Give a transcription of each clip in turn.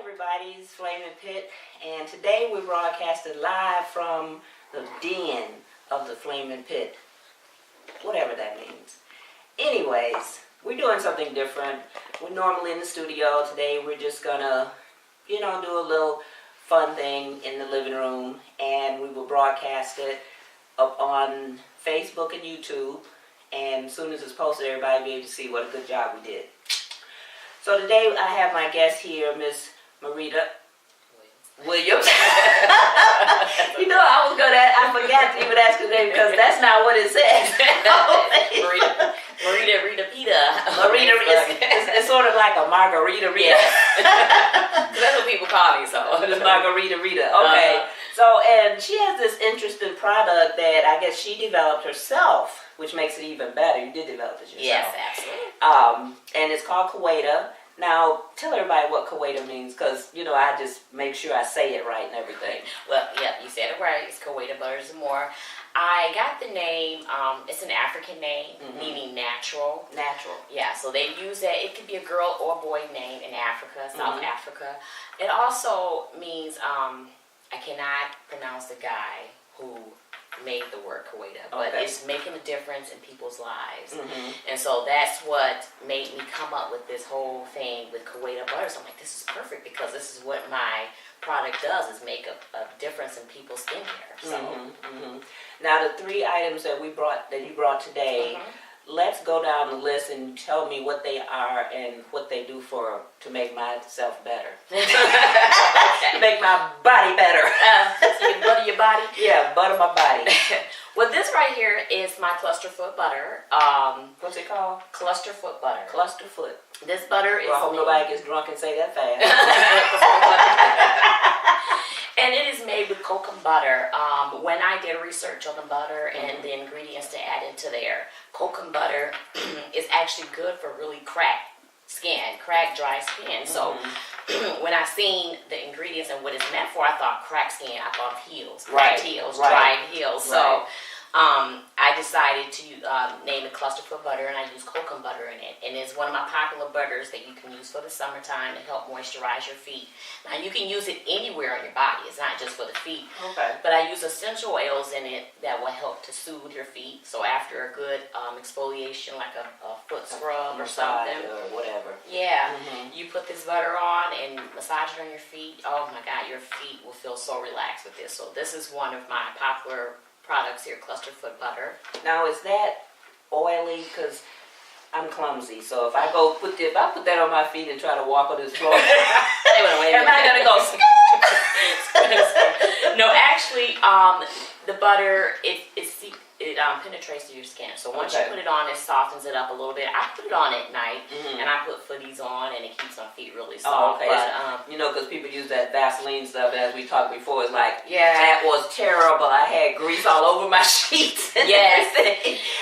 everybody, it's Flaming Pit, and today we're broadcasting live from the den of the Flaming Pit, whatever that means. Anyways, we're doing something different. We're normally in the studio. Today we're just gonna, do a little fun thing in the living room, and we will broadcast it up on Facebook and YouTube, and as soon as it's posted, everybody will be able to see what a good job we did. So today I have my guest here, Miss Marita Williams. I forgot to even ask her name because that's not what it says. Marita Pita. Marita, it's sort of like a margarita Rita. That's what people call me, so. Margarita Rita. Okay. So, and she has this interesting product that I guess she developed herself, which makes it even better. You did develop it yourself. Yes, absolutely. And it's called Quade. Now, tell everybody what Quade means, because, I just make sure I say it right and everything. Well, yeah, you said it right. It's Quade Butters and More. I got the name, it's an African name, meaning natural. Natural. Yeah, so they use that. It could be a girl or boy name in Africa, South Africa. It also means, I cannot pronounce the guy who made the word Quade, but it's making a difference in people's lives. And so that's what made me come up with this whole thing with Quade Butters. I'm like, this is perfect because this is what my product does, is make a difference in people's skincare. So now the 3 items that you brought today, let's go down the list and tell me what they are and what they do to make myself better. Make my body better. So you butter your body? Yeah, butter my body. Well, this right here is my clusterfoot butter. What's it called? Clusterfoot butter. Clusterfoot. This butter is... Well, I hope nobody gets drunk and say that fast. And it is made with cocoa butter. When I did research on the butter and the ingredients to add into there, cocoa butter is actually good for really cracked skin, dry skin. So when I seen the ingredients and what it's meant for, I thought cracked skin, I thought of heels, cracked heels, dry heels. So I decided to name it clusterfoot butter, and I use cocoa butter in it. And it's one of my popular butters that you can use for the summertime to help moisturize your feet. Now, you can use it anywhere on your body. It's not just for the feet. Okay. But I use essential oils in it that will help to soothe your feet. So after a good exfoliation, like a foot scrub or something. Or whatever. Yeah. You put this butter on and massage it on your feet. Oh, my God. Your feet will feel so relaxed with this. So this is one of my popular products here, clusterfoot butter. Now, is that oily? Because I'm clumsy, so if I put that on my feet and try to walk on this floor, am I gonna go? No, actually, the butter it penetrates through your skin. So once you put it on, it softens it up a little bit. I put it on at night, and I put footies on, and it keeps my feet really soft. Oh, okay. But, because people use that Vaseline stuff, as we talked before, it's like, that was terrible. I had grease all over my sheets. Yes.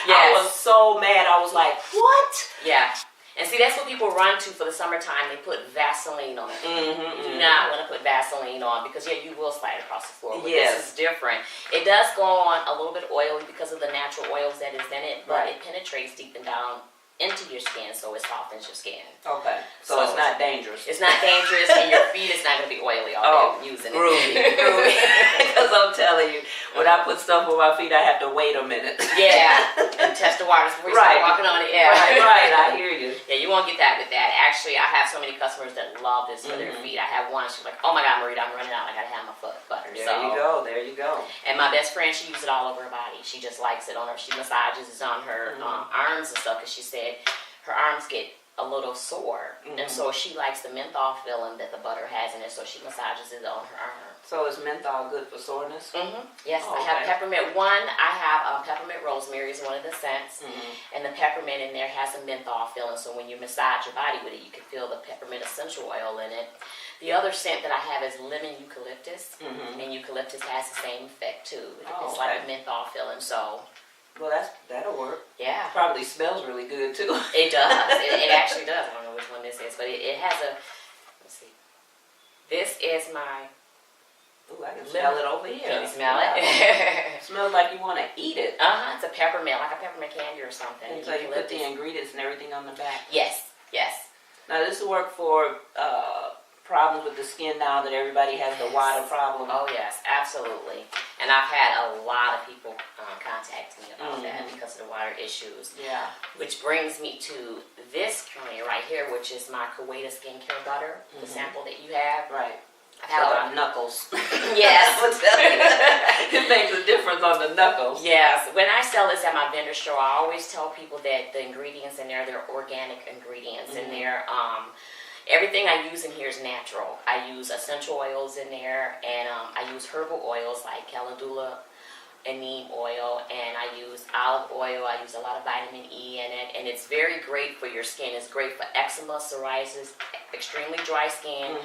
I was so mad. I was like, what? Yeah. And see, that's what people run to for the summertime. They put Vaseline on it. You do not want to put Vaseline on because, you will slide across the floor. But this is different. It does go on a little bit oily because of the natural oils that is in it, but it penetrates deep and down into your skin, so it softens your skin. Okay. So it's not dangerous. It's not dangerous, and your feet is not going to be oily all day using it. Groovy. Because I'm telling you, when I put stuff on my feet, I have to wait a minute. And test the waters before you start walking on it. Right, I hear you. Yeah, you won't get that with that. Actually, I have so many customers that love this for their feet. I have one, she's like, oh my God, Marita, I'm running out. I got to have my foot butter. There you go. And my best friend, she uses it all over her body. She just likes it on her. She massages it on her arms and stuff because she said her arms get a little sore. And so she likes the menthol feeling that the butter has in it, so she massages it on her arm. So is menthol good for soreness? Yes, I have peppermint. I have peppermint rosemary is one of the scents. And the peppermint in there has a menthol feeling, so when you massage your body with it, you can feel the peppermint essential oil in it. The other scent that I have is lemon eucalyptus, and eucalyptus has the same effect too. It's like a menthol feeling, so... Well, that'll work. Yeah. Probably smells really good too. It does. It actually does. I don't know which one this is, but it has a... Let's see. This is my... Ooh, I can smell it over here. Can you smell it? It smells like you want to eat it. It's a peppermint, like a peppermint candy or something. And so you put the ingredients and everything on the back? Yes. Now this will work for problems with the skin now that everybody has the water problem? Oh yes, absolutely. And I've had a lot of people contact me about that because of the water issues. Yeah. Which brings me to this cream right here, which is my Quade skincare butter, the sample that you have. Right. I've had a lot. Knuckles. Yes. It makes a difference on the knuckles. Yes. When I sell this at my vendor show, I always tell people that the ingredients in there, they're organic ingredients in there. Everything I use in here is natural. I use essential oils in there, and I use herbal oils like calendula and neem oil, and I use olive oil. I use a lot of vitamin E in it, and it's very great for your skin. It's great for eczema, psoriasis, extremely dry skin,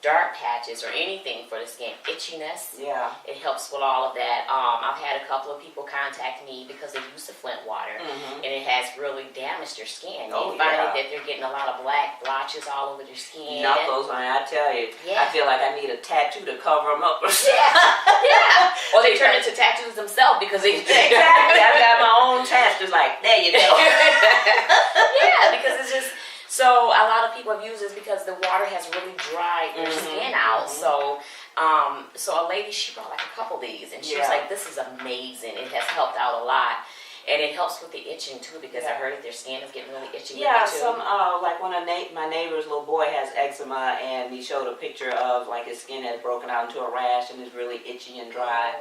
dark patches, or anything for the skin, itchiness. Yeah. It helps with all of that. I've had a couple of people contact me because they use the Flint water, and it has really damaged their skin. Oh, they find yeah. that they're getting a lot of black blotches all over their skin. Knuckles, I tell you. Yeah. I feel like I need a tattoo to cover them up. Yeah. Or they turn into tattoos themselves because they Exactly. I've got my own tattoos. Like, there you go. Yeah, because it's just so a lot of people have used this because the water has really dried their skin out. So a lady, she brought like a couple of these, and she was like, "This is amazing. It has helped out a lot." And it helps with the itching too, because I heard that their skin is getting really itchy. Yeah, too. some like when my neighbor's little boy has eczema, and he showed a picture of like his skin has broken out into a rash and is really itchy and dry.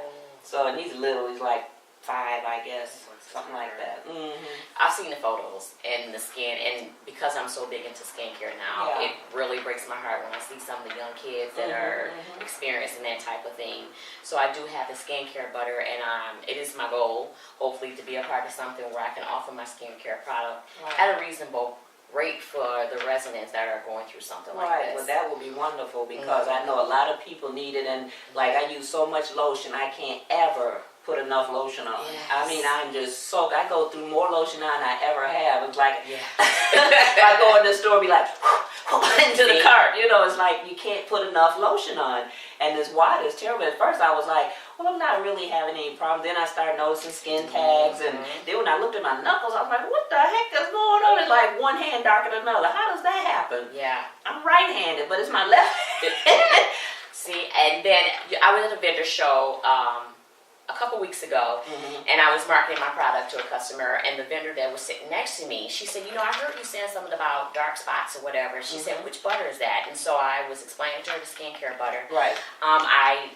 So and he's little, he's like 5, I guess, something like that. I've seen the photos and the skin, and because I'm so big into skincare now, it really breaks my heart when I see some of the young kids that are experiencing that type of thing. So I do have the skincare butter, and it is my goal, hopefully, to be a part of something where I can offer my skincare product at a reasonable rate for the residents that are going through something like this. Well, that would be wonderful, because I know a lot of people need it, and like I use so much lotion, I can't ever put enough lotion on. I mean, I'm just soaked. I go through more lotion on than I ever have. It's like, I go in the store, be like, into the cart. You know, it's like you can't put enough lotion on. And this water is terrible. At first I was like, well, I'm not really having any problem. Then I started noticing skin tags. And then when I looked at my knuckles, I was like, what the heck is going on? It's like one hand darker than another. How does that happen? Yeah. I'm right-handed, but it's my left hand. See, and then I was at a vendor show a couple weeks ago, and I was marketing my product to a customer, and the vendor that was sitting next to me, she said, I heard you saying something about dark spots or whatever. She said, which butter is that? And so I was explaining to her the skincare butter. Right. I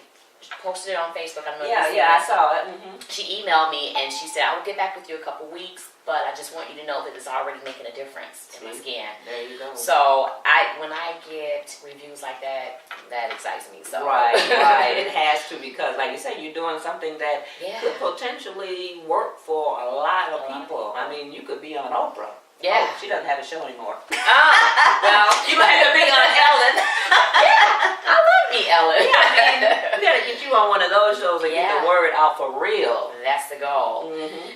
posted it on Facebook. I don't know if you I saw it. She emailed me, and she said, I will get back with you a couple weeks, but I just want you to know that it's already making a difference in my skin. There you go. So when I get reviews like that, that excites me. So Right. It has to, because like you said, you're doing something that could potentially work for a lot of people. I mean, you could be on Oprah. Yeah. Oh, she doesn't have a show anymore. Well, You might have to be on Ellen. I love me, Ellen. Yeah, I mean, we gotta get you on one of those shows and get the word out for real. That's the goal.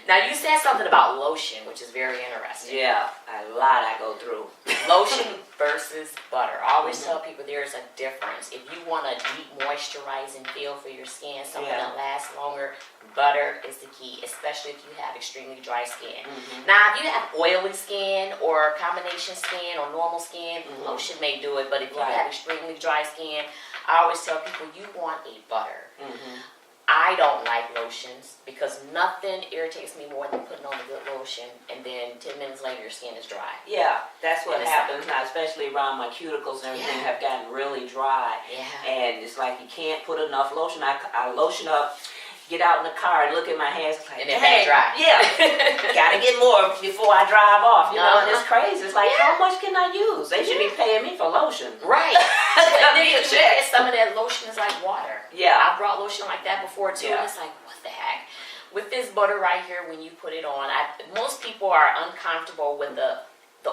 Now, you said something about lotion, which is very interesting. Yeah, a lot I go through. Lotion versus butter. I always tell people there's a difference. If you want a deep moisturizing feel for your skin, something that lasts longer, butter is the key, especially if you have extremely dry skin. Now, if you have oily skin or combination skin or normal skin, lotion may do it, but if you have extremely dry skin, I always tell people you want a butter. I don't like lotions because nothing irritates me more than putting on a good lotion and then 10 minutes later your skin is dry. Yeah, that's what happens now, especially around my cuticles and everything have gotten really dry. And it's like you can't put enough lotion. I lotion up, get out in the car and look at my hands like, and then back dry. Yeah, gotta get more before I drive off. You know, it's crazy. It's like, how much can I use? They should be paying me for lotion. Right. And then you get some of that lotion is like water. Yeah. I brought lotion like that before too. And it's like, what the heck? With this butter right here, when you put it on, most people are uncomfortable with the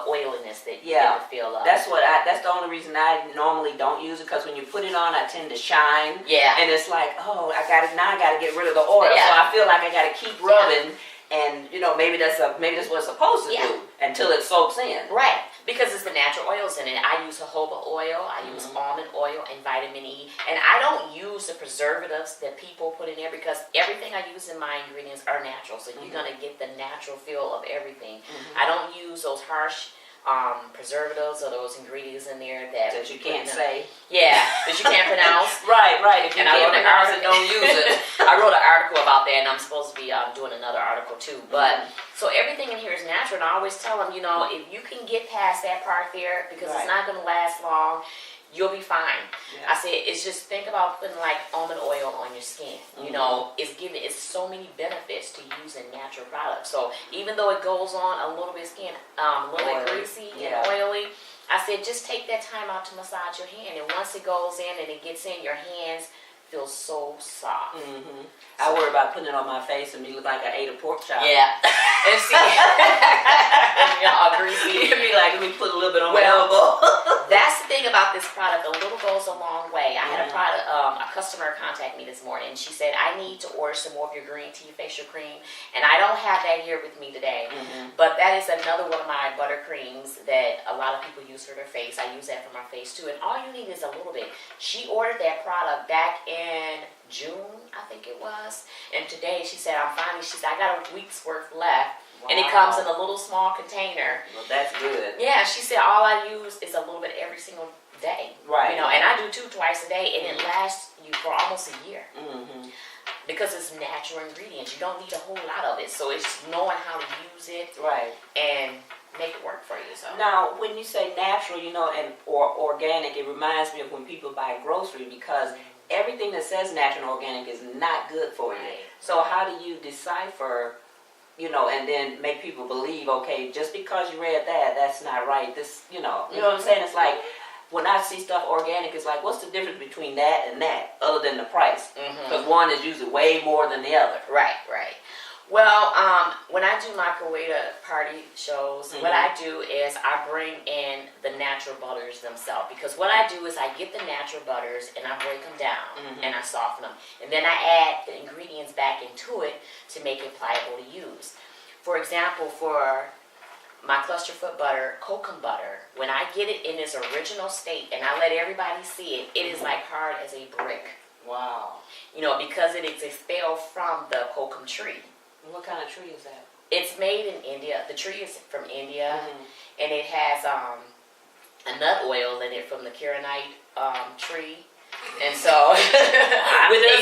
oiliness that you get the feel of. That's the only reason I normally don't use it, because when you put it on, I tend to shine. Yeah. And it's like, oh, I gotta get rid of the oil. So I feel like I gotta keep rubbing, and maybe that's what it's supposed to do until it soaks in. Right. Because it's the natural oils in it. I use jojoba oil, I use almond oil, and vitamin E. And I don't use the preservatives that people put in there, because everything I use in my ingredients are natural. So you're going to get the natural feel of everything. I don't use those harsh preservatives or those ingredients in there that you can't say. Yeah, that you can't pronounce. Right. If you And I can't wrote an pronounce it, article. don't use it. I wrote an article about that, and I'm supposed to be doing another article too. But so everything in here is natural, and I always tell them, if you can get past that part there, because it's not going to last long, you'll be fine. Yeah. I said, it's just think about putting like almond oil on your skin. It's so many benefits to using natural products. So even though it goes on a little bit a little bit greasy and oily, I said just take that time out to massage your hand, and once it goes in and it gets in, your hands feel so soft. I worry about putting it on my face and me look like I ate a pork chop. Yeah. And see, and all greasy. It'd be like, let me put a little bit on my elbow. That's the thing about this product. A little goes a long way. I had a customer contact me this morning, and she said, I need to order some more of your green tea facial cream, and I don't have that here with me today. But that is another one of my butter creams that a lot of people use for their face. I use that for my face too, and all you need is a little bit. She ordered that product back in June, I think it was, and today she said, I got a week's worth left. Wow. And it comes in a little small container. Well, that's good. Yeah, she said all I use is a little bit every single day. Right. And I do too, twice a day, and it lasts you for almost a year. Because it's natural ingredients. You don't need a whole lot of it. So it's knowing how to use it. Right. And make it work for you. So now, when you say natural, or organic, it reminds me of when people buy grocery, because everything that says natural and organic is not good for you. Right. So how do you decipher, and then make people believe, okay, just because you read that, that's not right. This, you know what I'm saying? It's like, when I see stuff organic, it's like, what's the difference between that and that, other than the price? Because one is usually way more than the other. Right. Well, when I do my Quade party shows, what I do is I bring in the natural butters themselves. Because what I do is I get the natural butters and I break them down and I soften them. And then I add the ingredients back into it to make it pliable to use. For example, for my cluster foot butter, kokum butter, when I get it in its original state and I let everybody see it, it is like hard as a brick. Wow. Because it is expelled from the kokum tree. What kind of tree is that? It's made in India. The tree is from India, and it has a nut oil in it from the Kiranite tree. And so, they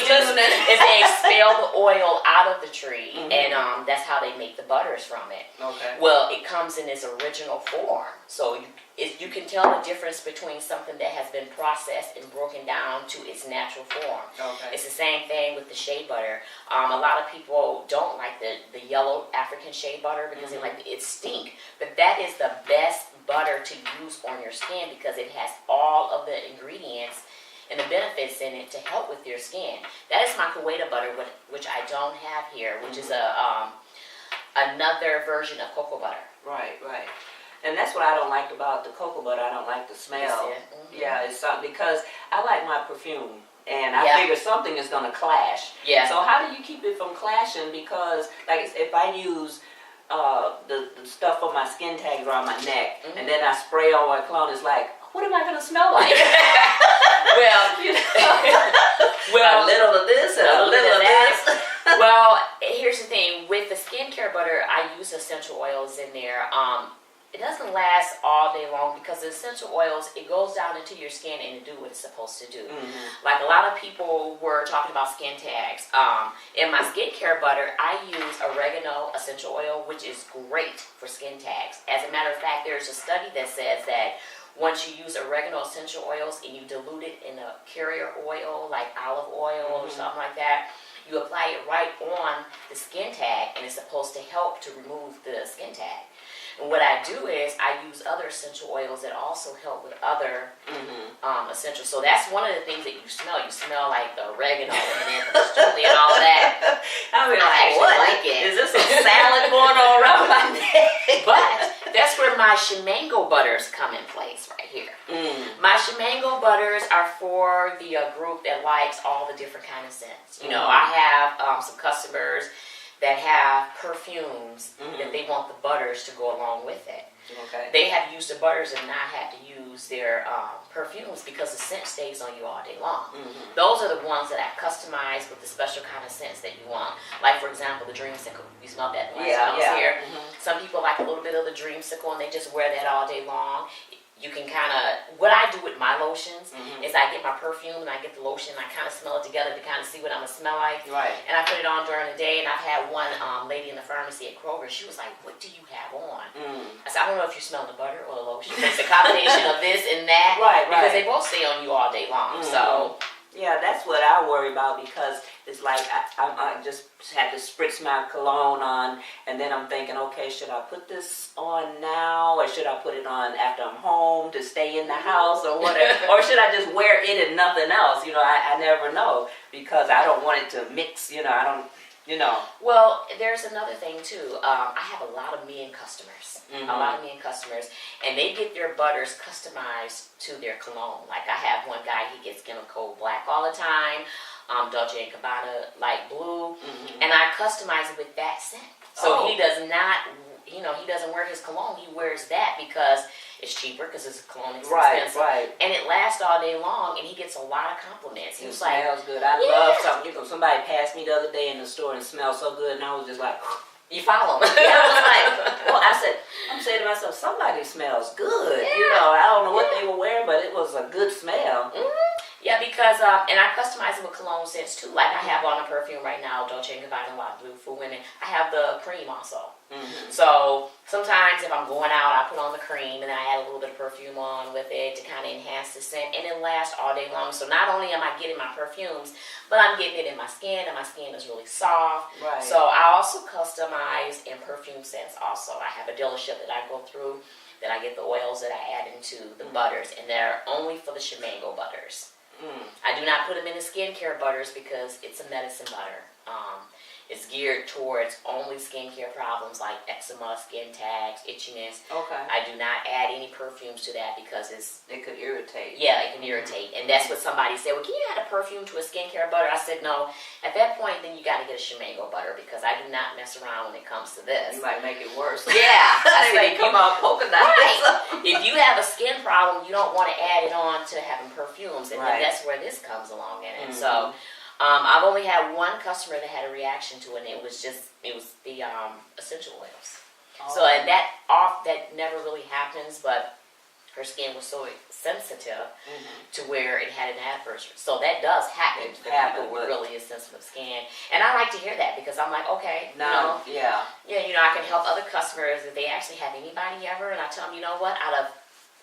expel the oil out of the tree, and that's how they make the butters from it. Okay. Well, it comes in its original form, so you can tell the difference between something that has been processed and broken down to its natural form. Okay. It's the same thing with the shea butter. A lot of people don't like the yellow African shea butter because they like it stink, but that is the best butter to use on your skin because it has all of the ingredients and the benefits in it to help with your skin. That is my Quade butter, which I don't have here, which is another version of cocoa butter. Right. And that's what I don't like about the cocoa butter. I don't like the smell. Yeah, it's something, because I like my perfume, and I figure something is going to clash. Yeah. So how do you keep it from clashing? Because like if I use the stuff on my skin tags around my neck, and then I spray on my cologne, it's like, what am I going to smell like? Well, a little of this and a little of this. Well, here's the thing. With the skincare butter, I use essential oils in there. It doesn't last all day long because the essential oils, it goes down into your skin and it do what it's supposed to do. Like a lot of people were talking about skin tags. In my skincare butter, I use oregano essential oil, which is great for skin tags. As a matter of fact, there's a study that says that once you use oregano essential oils and you dilute it in a carrier oil, like olive oil or something like that, you apply it right on the skin tag and it's supposed to help to remove the skin tag. And what I do is I use other essential oils that also help with other essentials. So that's one of the things that you smell. You smell like the oregano and patchouli and all that. I mean, I what? like it. Is this a salad going on around my neck? But that's where my shemango butters come in place right here. My shemango butters are for the group that likes all the different kind of scents. I have some customers that have perfumes that they want the butters to go along with it. Okay. They have used the butters and not had to use use their perfumes because the scent stays on you all day long. Mm-hmm. Those are the ones that I customize with the special kind of scents that you want. Like, for example, the dreamsicle. You smelled that the last time I was here. Mm-hmm. Some people like a little bit of the dreamsicle and they just wear that all day long. You can kind of, what I do with my lotions is I get my perfume and I get the lotion and I kind of smell it together to kind of see what I'm going to smell like. Right. And I put it on during the day, and I've had one lady in the pharmacy at Kroger, she was like, what do you have on? I said, I don't know if you're smelling the butter or the lotion. It's a combination of this and that. Right, because they both stay on you all day long. So yeah, that's what I worry about, because it's like I just had to spritz my cologne on, and then I'm thinking, okay, should I put this on now, or should I put it on after I'm home to stay in the house, or whatever, or should I just wear it and nothing else? You know, I never know, because I don't want it to mix. You know, I don't. You know. Well, there's another thing too. I have a lot of men customers. A lot of men customers, and they get their butters customized to their cologne. Like, I have one guy, he gets Skin of Cold Black all the time, Dolce & Gabbana Light Blue, and I customize it with that scent. So he does not, he doesn't wear his cologne. He wears that because it's cheaper, because his cologne is expensive. Right. And it lasts all day long, and he gets a lot of compliments. He was like, smells good. I love something. You know, somebody passed me the other day in the store and smelled so good, and I was just like, you follow him. yeah, I was like, well, I'm saying to myself, somebody smells good. Yeah. You know, I don't know what they were wearing, but it was a good smell. Yeah, because, and I customize it with cologne scents too. Like, I have on a perfume right now, Dolce & Gabbana Light Blue for women. I have the cream also. So sometimes if I'm going out, I put on the cream and then I add a little bit of perfume on with it to kind of enhance the scent, and it lasts all day long. So not only am I getting my perfumes, but I'm getting it in my skin, and my skin is really soft. Right. So I also customize in perfume scents also. I have a dealership that I go through, that I get the oils that I add into the butters, and they're only for the Shimango butters. I do not put them in the skincare butters because it's a medicine butter. It's geared towards only skincare problems like eczema, skin tags, itchiness. Okay. I do not add any perfumes to that because It could irritate. yeah, it can irritate. And that's what somebody said, well, can you add a perfume to a skincare butter? I said, no. At that point, then you got to get a Shimango butter, because I do not mess around when it comes to this. You might make it worse. Yeah. I said, They come out polka dots. right. If you have a skin problem, you don't want to add it on to having perfumes, and then that's where this comes along in it. So I've only had one customer that had a reaction to it, and it was the essential oils. So and that never really happens, but her skin was so sensitive to where it had an adverse. So that does happen for people with really sensitive skin, and I like to hear that, because I'm like, okay, I can help other customers if they actually have anybody ever, and I tell them, you know what, out of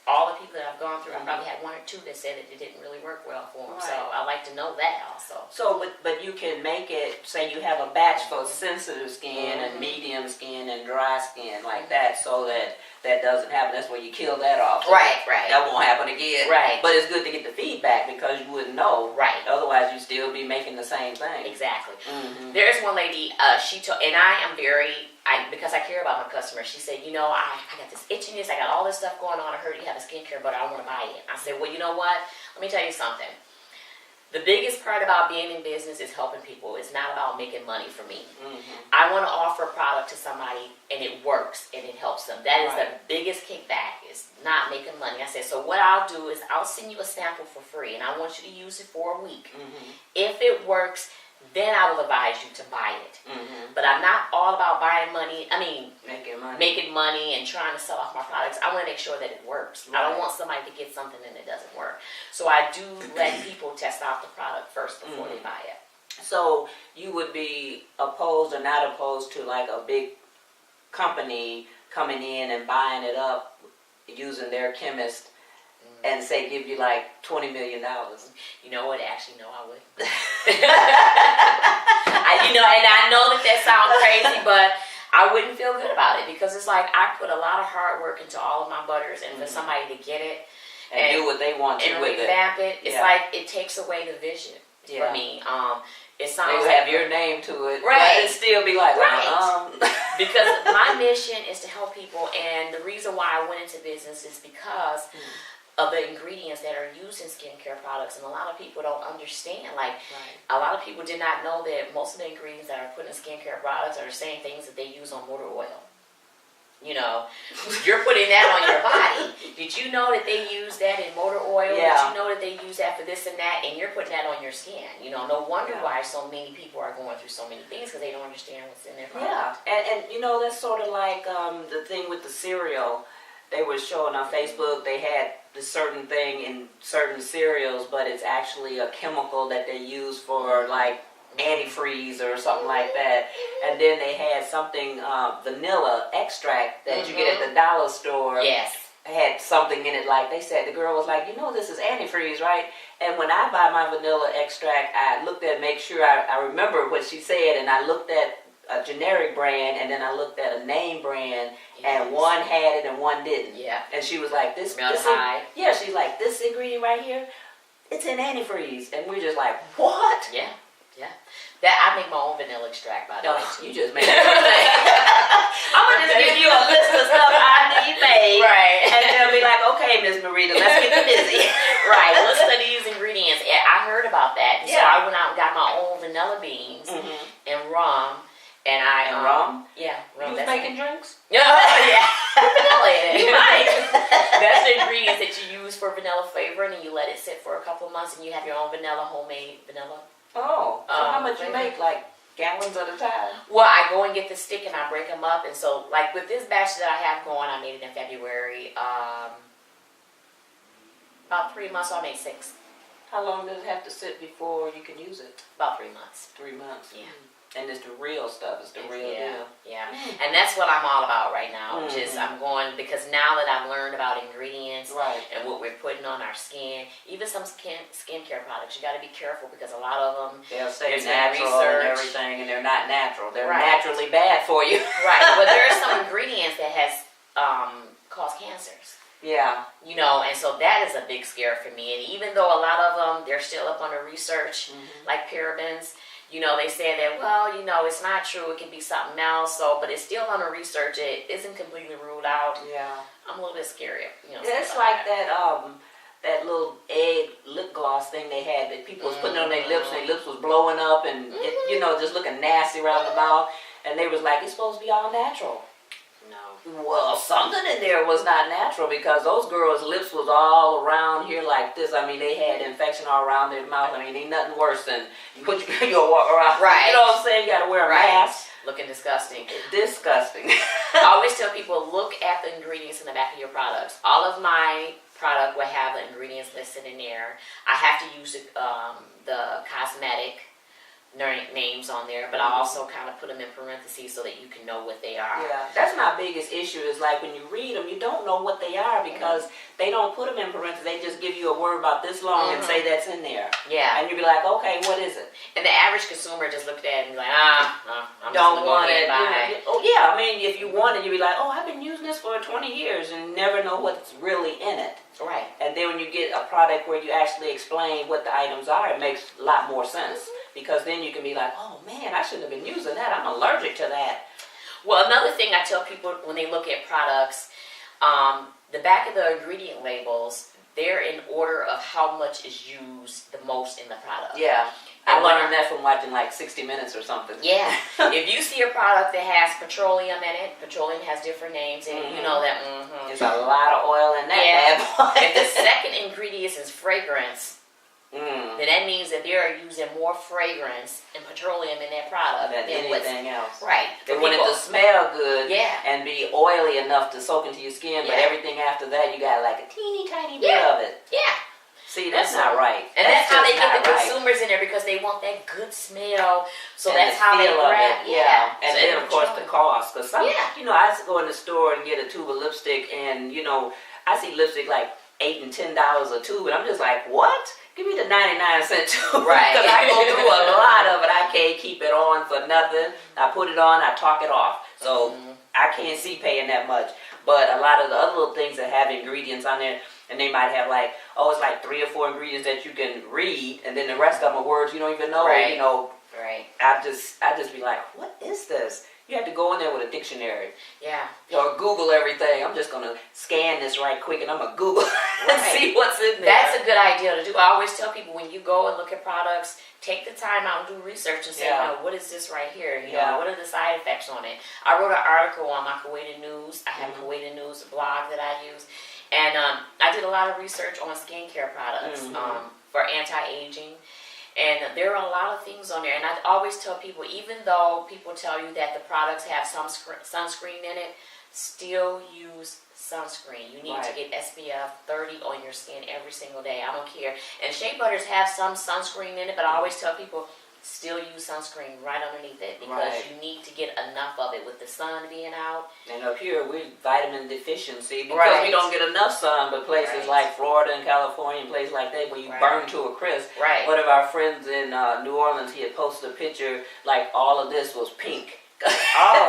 all the people that I've gone through, I probably had one or two that said that it didn't really work well for them. Right. So I like to know that also. So, but you can make it, say you have a batch for sensitive skin and medium skin and dry skin like that, so that doesn't happen. That's where you kill that off. So Right. That won't happen again. Right. But it's good to get the feedback, because you wouldn't know. Right. Otherwise, you'd still be making the same thing. Exactly. There's one lady, she told, and I am because I care about my customers, she said, you know, I got this itchiness, I got all this stuff going on, I heard you have a skincare butter, I want to buy it. I said, well, you know what, let me tell you something. The biggest part about being in business is helping people. It's not about making money for me. I want to offer a product to somebody, and it works, and it helps them. That is the biggest kickback, is not making money. I said, so what I'll do is I'll send you a sample for free, and I want you to use it for a week. If it works, then I will advise you to buy it. But I'm not all about making money and trying to sell off my products. I want to make sure that it works. I don't want somebody to get something and it doesn't work. So I do let people test out the product first before they buy it. So you would be opposed or not opposed to like a big company coming in and buying it up using their chemist and say give you like $20 million? You know what? Actually, no, I wouldn't. And I know that sounds crazy, but I wouldn't feel good about it, because it's like I put a lot of hard work into all of my butters, and for somebody to get it and do what they want to and with revamp it, it's like it takes away the vision for me. It sounds they have your name to it, right? But it still be like because my mission is to help people, and the reason why I went into business is because of the ingredients that are used in skincare products, and a lot of people don't understand. Like, a lot of people did not know that most of the ingredients that are put in skincare products are the same things that they use on motor oil. You know, you're putting that on your body. Did you know that they use that in motor oil? Yeah. Did you know that they use that for this and that? And you're putting that on your skin. You know, no wonder Yeah. why so many people are going through so many things because they don't understand what's in their Yeah, product. and you know, that's sort of like the thing with the cereal. They were showing on Facebook, they had this certain thing in certain cereals, but it's actually a chemical that they use for like antifreeze or something like that. And then they had something, vanilla extract that you get at the dollar store. Yes. Had something in it, like they said, the girl was like, you know, this is antifreeze, right? And when I buy my vanilla extract, I looked at, make sure I remember what she said, and I looked at a generic brand, and then I looked at a name brand, and one had it and one didn't. Yeah. And she was like, this Formaldehyde. yeah, she's like, this ingredient right here, it's in antifreeze. And we're just like, what? Yeah. Yeah. That I make my own vanilla extract, by the way. You just made it. I'm going to just give you a list of stuff I need made. Right. And they'll be like, okay, Miss Marita, let's get busy. Right. Let's study these ingredients. I heard about that. So Yeah. I went out and got my own vanilla beans and rum. And rum? Yeah. You Rum. was making drinks? Yeah. Vanilla in it. You might. That's the ingredients that you use for vanilla flavoring, and you let it sit for a couple of months, and you have your own vanilla, homemade vanilla. Oh, so how much you flavor. make? Like gallons at a time? Well, I go and get the stick and I break them up, and so like with this batch that I have going, I made it in February. About 3 months, so I made 6. How long does it have to sit before you can use it? About 3 months. 3 months. Yeah. And it's the real stuff. It's the real deal. Yeah, and that's what I'm all about right now. Mhm. Just I'm going because now that I've learned about ingredients Right. and what we're putting on our skin, even some skincare products, you got to be careful because a lot of them. They'll say There's been natural and research. everything, and they're not natural. They're Right. naturally bad for you. Right, but there are some ingredients that has caused cancers. Yeah. You know, and so that is a big scare for me. And even though a lot of them, they're still up under research, like parabens, you know, they say that, well, you know, it's not true. It could be something else. So, but it's still under research. It isn't completely ruled out. Yeah. I'm a little bit scary. You know, It's stuff like that little egg lip gloss thing they had that people was putting on their lips, and their lips was blowing up, and it, you know, just looking nasty around the mouth. And they was like, it's supposed to be all natural. No. Well, something in there was not natural because those girls' lips was all around here like this. I mean, they had infection all around their mouth. I mean, ain't nothing worse than you walk around. Right. You know what I'm saying? You got to wear a mask. Looking disgusting. Disgusting. I always tell people, look at the ingredients in the back of your products. All of my product will have the ingredients listed in there. I have to use the cosmetic names on there, but I also kind of put them in parentheses so that you can know what they are. Yeah, that's my biggest issue is like when you read them, you don't know what they are because they don't put them in parentheses. They just give you a word about this long and say that's in there. Yeah. And you be like, okay, what is it? And the average consumer just looked at it and be like, I'm Don't just want going it. to go ahead and buy it. Oh yeah, I mean, if you want it, you be like, oh, I've been using this for 20 years and never know what's really in it. Right. And then when you get a product where you actually explain what the items are, it makes a lot more sense. Because then you can be like, oh man, I shouldn't have been using that. I'm allergic to that. Well, another thing I tell people when they look at products, the back of the ingredient labels, they're in order of how much is used the most in the product. Yeah. And I learned that from watching like 60 Minutes or something. Yeah. If you see a product that has petroleum in it, petroleum has different names in it, you know that, There's a lot of oil in that bad boy. If the second ingredient is fragrance, then that means that they are using more fragrance and petroleum in that product than anything else. Right. They want it to smell good Yeah. and be oily enough to soak into your skin, but Yeah. everything after that, you got like a teeny tiny bit of it. Yeah. See, that's not right. And that's how they just get the not right. consumers in there because they want that good smell. So And that's the how they feel of grab. it, yeah. And So then it's of course the petroleum. cost, because some, Yeah. you know, I go in the store and get a tube of lipstick, and you know, I see lipstick like $8 and $10 a tube, and I'm just like, what? Give me the 99-cent tube, Right. Because I go through a lot of it. I can't keep it on for nothing. I put it on, I talk it off, so I can't see paying that much. But a lot of the other little things that have ingredients on there, and they might have like, oh, it's like 3 or 4 ingredients that you can read, and then the rest of them are words you don't even know. Right. You know, Right. I just be like, what is this? You have to go in there with a dictionary Yeah. or Google everything. I'm just gonna scan this right quick, and I'm gonna Google and Right. see what's in there. That's a good idea to do. I always tell people when you go and look at products, take the time out and do research and say, Yeah. you know, what is this right here? You Yeah. know, what are the side effects on it? I wrote an article on my Kuwaiti News. I have a Kuwaiti News blog that I use. And I did a lot of research on skincare products for anti-aging. And there are a lot of things on there. And I always tell people, even though people tell you that the products have some sunscreen in it, still use sunscreen. You need to get SPF 30 on your skin every single day. I don't care. And shea butters have some sunscreen in it, but I always tell people, still use sunscreen right underneath it because you need to get enough of it with the sun being out. And up here, we're vitamin deficiency because we don't get enough sun, but places like Florida and California and places like that where you burn to a crisp. One of our friends in New Orleans, he had posted a picture like all of this was pink.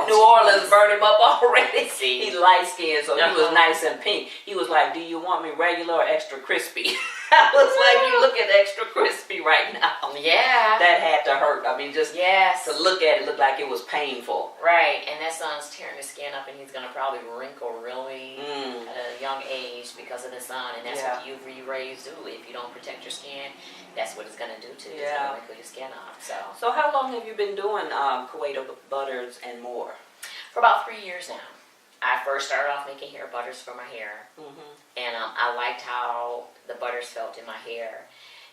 New Orleans burned him up already. He's light skinned, so he was nice and pink. He was like, do you want me regular or extra crispy? I was like, you look at extra crispy right now. Yeah. That had to hurt. I mean, just to look at it looked like it was painful. Right, and that sun's tearing his skin up, and he's going to probably wrinkle really at a young age because of the sun, and that's what UV rays do. If you don't protect your skin, that's what it's going to do to you. It's going to wrinkle your skin up. So how long have you been doing Quade butters and more? For about 3 years now. I first started off making hair butters for my hair, and I liked how the butters felt in my hair.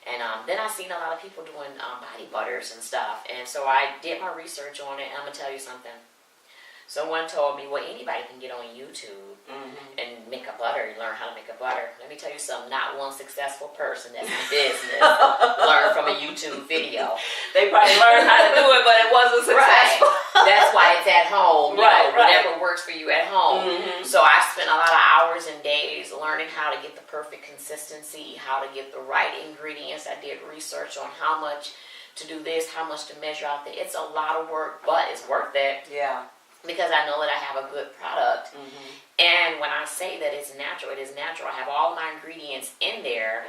And then I seen a lot of people doing body butters and stuff, and so I did my research on it. And I'm gonna tell you something. Someone told me, well, anybody can get on YouTube and make a butter and learn how to make a butter. Let me tell you something, not one successful person that's in business learned from a YouTube video. They probably learned how to do it, but it wasn't successful. That's why it's at home, whatever works for you at home. So I spent a lot of hours and days learning how to get the perfect consistency, how to get the right ingredients. I did research on how much to do this, how much to measure out there. It's a lot of work, but it's worth it. Yeah. Because I know that I have a good product. And when I say that it's natural, it is natural. I have all my ingredients in there.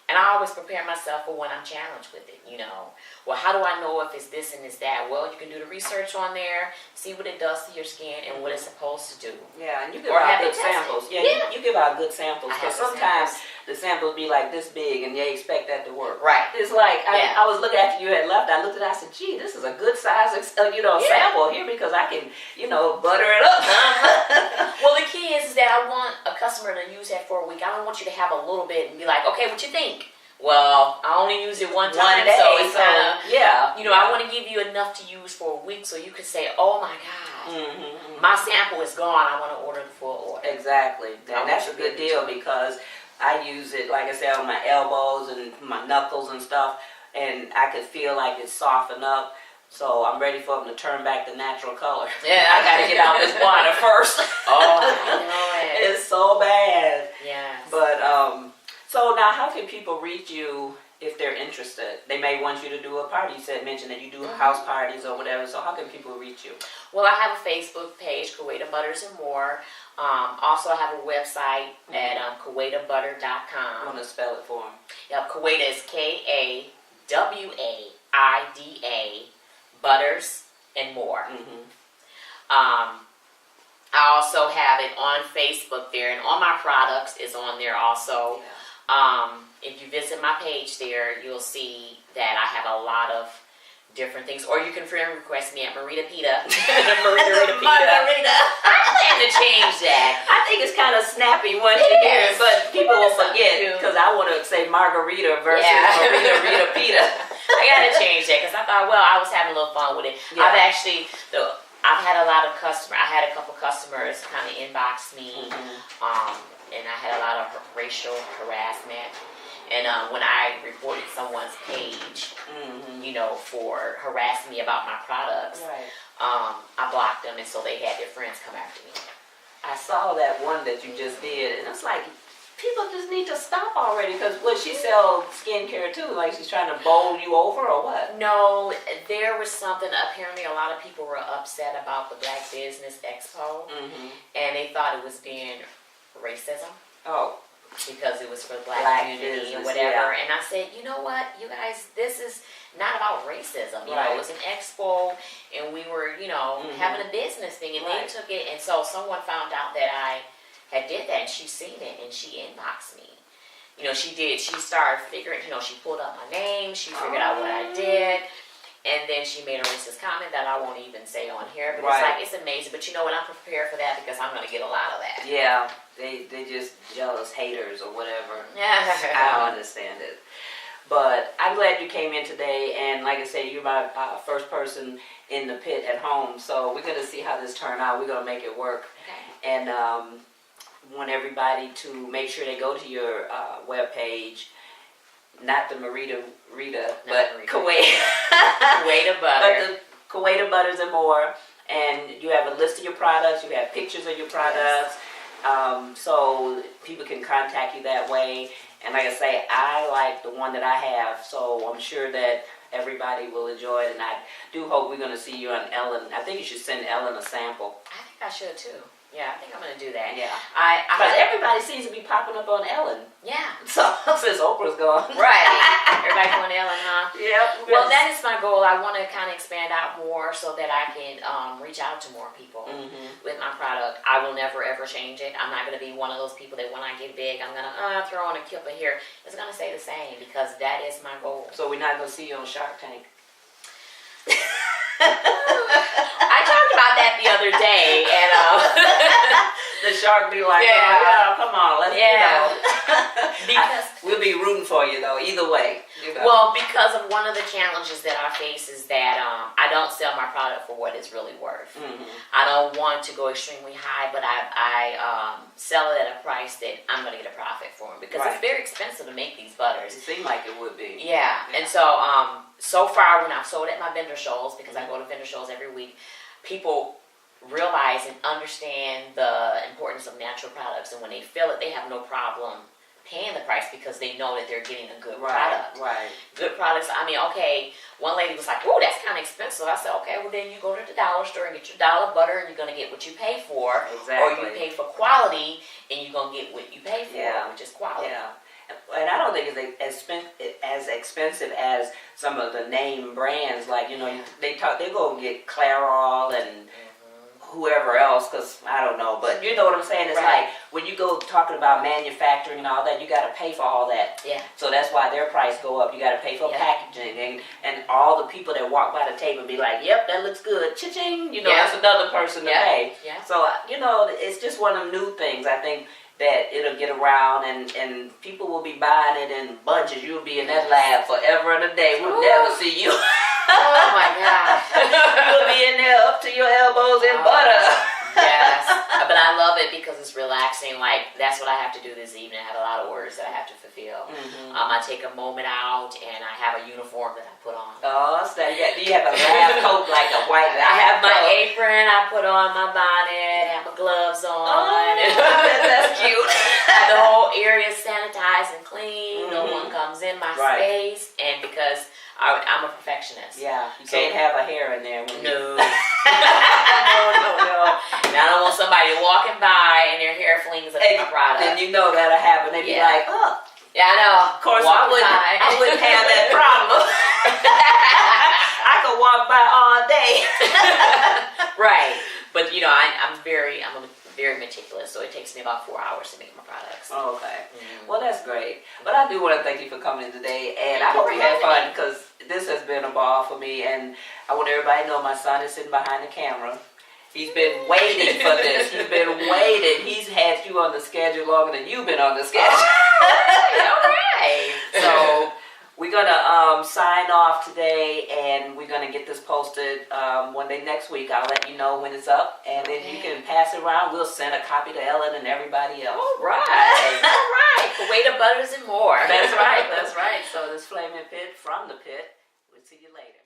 And I always prepare myself for when I'm challenged with it, you know. Well, how do I know if it's this and it's that? Well, you can do the research on there, see what it does to your skin and what it's supposed to do. Yeah, and you give out good samples. Yeah, you give out good samples because sometimes the samples be like this big and they expect that to work. Right. It's like, I was looking after you had left, I looked at it, I said, gee, this is a good size, sample here because I can, butter it up. Well, the key is that I want a customer to use that for a week. I don't want you to have a little bit and be like, okay, what you think? Well, I only use it one time, day, so it's kind of, I want to give you enough to use for a week so you can say, oh my God, my sample is gone, I want to order the full order. Exactly, and that's a good deal because I use it, like I said, on my elbows and my knuckles and stuff, and I could feel like it's softened up. So I'm ready for them to turn back the natural color. Yeah, I gotta get out this water first. Oh, I know it. It's so bad. Yes. But so now, how can people reach you if they're interested? They may want you to do a party. You mentioned that you do house parties or whatever. So how can people reach you? Well, I have a Facebook page, Quade Butters and More. Also, I have a website at QuadeButter.com. I want to spell it for them. Yep, Quade is Kawaida, Butters and More. I also have it on Facebook there, and all my products is on there also. If you visit my page there, you'll see that I have a lot of different things. Or you can friend request me at Marita Pita. Marita Pita. I plan to change that. I think it's kind of snappy once you hear it, but people will forget because I want to say Margarita versus Marita Pita. I gotta change that because I thought, well, I was having a little fun with it. I've actually, I've had a lot of customers. I had a couple customers kind of inbox me, and I had a lot of racial harassment. And when I reported someone's page, for harassing me about my products, I blocked them, and so they had their friends come after me. I saw that one that you just did, and it's like, people just need to stop already, because she sells skincare too, like she's trying to bowl you over or what? No, there was something, apparently a lot of people were upset about the Black Business Expo, and they thought it was being racism. Oh. Because it was for the black community and whatever. And I said, you know what, you guys, this is not about racism. You know, it was an expo, and we were, having a business thing, and they took it, and so someone found out that I had did that, and she seen it, and she inboxed me. She started figuring, she pulled up my name, she figured out what I did, And then she made a racist comment that I won't even say on here. But Right. it's like, it's amazing. But you know what? I'm prepared for that because I'm going to get a lot of that. Yeah, they just jealous haters or whatever. Yeah. I don't understand it. But I'm glad you came in today, and like I said, you're my first person in the pit at home, so we're going to see how this turn out. We're going to make it work. Okay. And want everybody to make sure they go to your webpage, not the Rita, but Quade. Quade butter. But the Quade butters and more. And you have a list of your products, you have pictures of your products, so people can contact you that way. And like I say, I like the one that I have, so I'm sure that everybody will enjoy it. And I do hope we're going to see you on Ellen. I think you should send Ellen a sample. I think I should too. Yeah, I think I'm going to do that. Yeah. Because everybody seems to be popping up on Ellen. Yeah. So since Oprah's gone. Right. Everybody going Ellen, huh? Yep. Well, that is my goal. I want to kind of expand out more so that I can reach out to more people with my product. I will never, ever change it. I'm not going to be one of those people that when I get big, I'm going to throw on a kipper here. It's going to stay the same because that is my goal. So we're not going to see you on Shark Tank. I talked about that the other day, and the shark be like, come on, let's because we'll be rooting for you though, either way. You know. Well, because of one of the challenges that I face is that I don't sell my product for what it's really worth. I don't want to go extremely high, but I sell it at a price that I'm going to get a profit for them because it's very expensive to make these butters. It seemed like it would be. Yeah. And so so far when I've sold at my vendor shows, because I go to vendor shows every week, people realize and understand the importance of natural products, and when they feel it, they have no problem paying the price because they know that they're getting a good product. Right. Good products. I mean, okay, one lady was like, "Oh, that's kind of expensive." I said, "Okay, well then you go to the dollar store and get your dollar butter, and you're gonna get what you pay for, or you pay for quality, and you're gonna get what you pay for, which is quality." Yeah. And I don't think it's as expensive as some of the name brands. Like, you know, they go and get Clairol and whoever else, because I don't know. But you know what I'm saying? It's like when you go talking about manufacturing and all that, you got to pay for all that. Yeah. So that's why their price go up. You got to pay for packaging and all the people that walk by the table and be like, "Yep, that looks good." Cha-ching. You know, that's another person to pay. Yeah. So, you know, it's just one of them new things. I think that it'll get around and people will be buying it in bunches. You'll be in that lab forever and a day. We'll never see you. Oh my God. You'll be in there up to your elbows in butter. Yes. But I love it because it's relaxing. Like, that's what I have to do this evening. I have a lot of orders that I have to fulfill. I take a moment out and I have a uniform that I put on. Oh, so do you have a lab coat like a white lab I have my coat? apron, I put on my bonnet, have my gloves on. Oh, that's cute. The whole area is sanitized and clean. No one comes in my space. And because I'm a perfectionist. Yeah, you can't have a hair in there. No. No. And I don't want somebody walking by and their hair flings up my product. And you know that'll happen. They'd be like, oh. Yeah, I know. Of course, I wouldn't have that problem. I could walk by all day. Right. But, you know, I'm very meticulous, so it takes me about 4 hours to make my products. Oh, okay. Well, that's great. But I do want to thank you for coming in today, and I hope you had fun because this has been a ball for me, and I want everybody to know my son is sitting behind the camera. He's been waiting for this. He's been waiting. He's had you on the schedule longer than you've been on the schedule. All right. So we're going to sign off today, and we're going to get this posted one day next week. I'll let you know when it's up, and then you can pass it around. We'll send a copy to Ellen and everybody else. All right. All right. Quade butters and more. That's right. That's right. So this Flaming Pit from the pit. We'll see you later.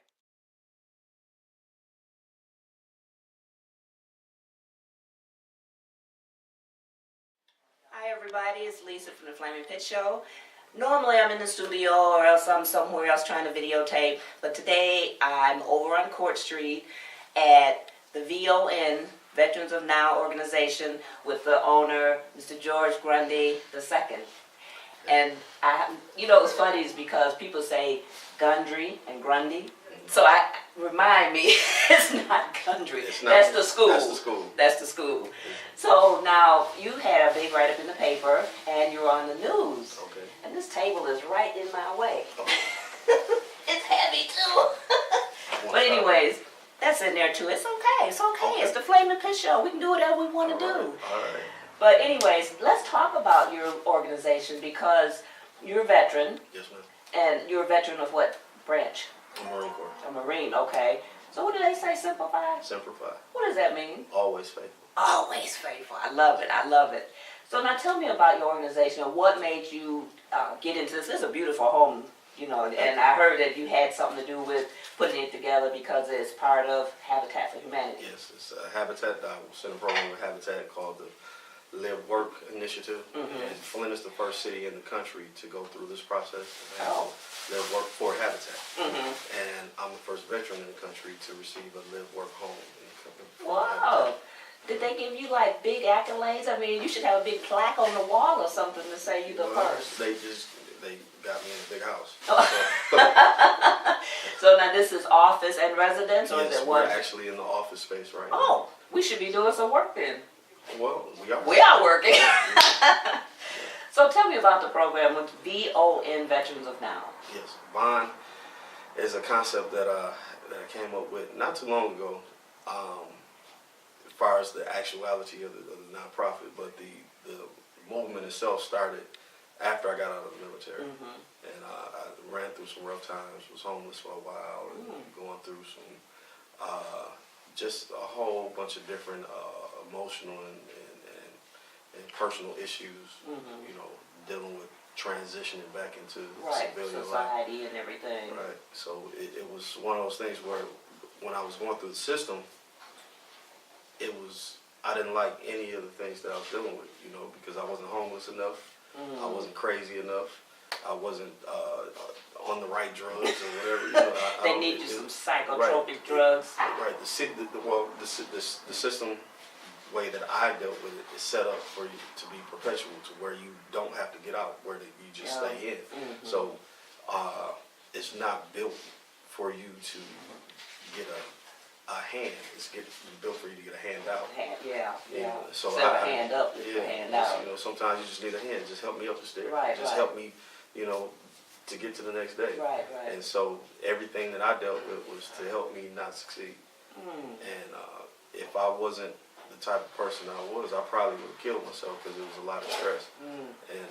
Hi everybody, it's Lisa from the Flaming Pit Show. Normally I'm in the studio or else I'm somewhere else trying to videotape, but today I'm over on Court Street at the VON, Veterans of Now organization, with the owner, Mr. George Grundy II. And you know what's funny is because people say Gundry and Grundy, so remind me, it's not Gundry. That's the school. That's the school. That's the school. So now you had a big write-up in the paper, and you're on the news. Okay. And this table is right in my way. It's heavy too. But anyways, that's in there too. It's okay. It's okay. It's the Flaming Pit Show. We can do whatever we want to do. All right. But anyways, let's talk about your organization because you're a veteran, Yes, ma'am. and you're a veteran of what branch? Marine Corps. A Marine, okay. So what do they say, simplify? Simplify. What does that mean? Always faithful. Always faithful. I love it. I love it. So now tell me about your organization and what made you get into this. This is a beautiful home, you know, and I heard that you had something to do with putting it together because it's part of Habitat for Humanity. Yes, it's Habitat. I was in a program with Habitat called the Live Work Initiative. And Flint is the first city in the country to go through this process. Oh. Live Work for Habitat. And I'm the first veteran in the country to receive a Live Work home in the company. Wow. Did they give you like big accolades? I mean, you should have a big plaque on the wall or something to say you the first. They got me in a big house. So now this is office and residence, or is Yes, it we're one? actually in the office space right now. Oh, we should be doing some work then. Well, we are. We are working. So tell me about the program with VON Veterans of Now. Yes, Bond is a concept that I came up with not too long ago. As far as the actuality of the nonprofit, but the movement itself started after I got out of the military, and I ran through some rough times. Was homeless for a while, and going through some just a whole bunch of different emotional and personal issues. You know, dealing with transitioning back into civilian life. Society and everything. Right. So it was one of those things where when I was going through the system, I didn't like any of the things that I was dealing with, you know, because I wasn't homeless enough, I wasn't crazy enough, I wasn't on the right drugs or whatever. You know, They need you some psychotropic drugs. Right. The system way that I dealt with it is set up for you to be perpetual, to where you don't have to get out, where you just stay in. So it's not built for you to get a hand. It's built for you to get a handout. Yeah. So Instead of a hand up, it's a hand out. You know, sometimes you just need a hand. Just help me up the stairs. Right, just help me, you know, to get to the next day. Right. And so everything that I dealt with was to help me not succeed. And if I wasn't the type of person I was, I probably would have killed myself because it was a lot of stress. And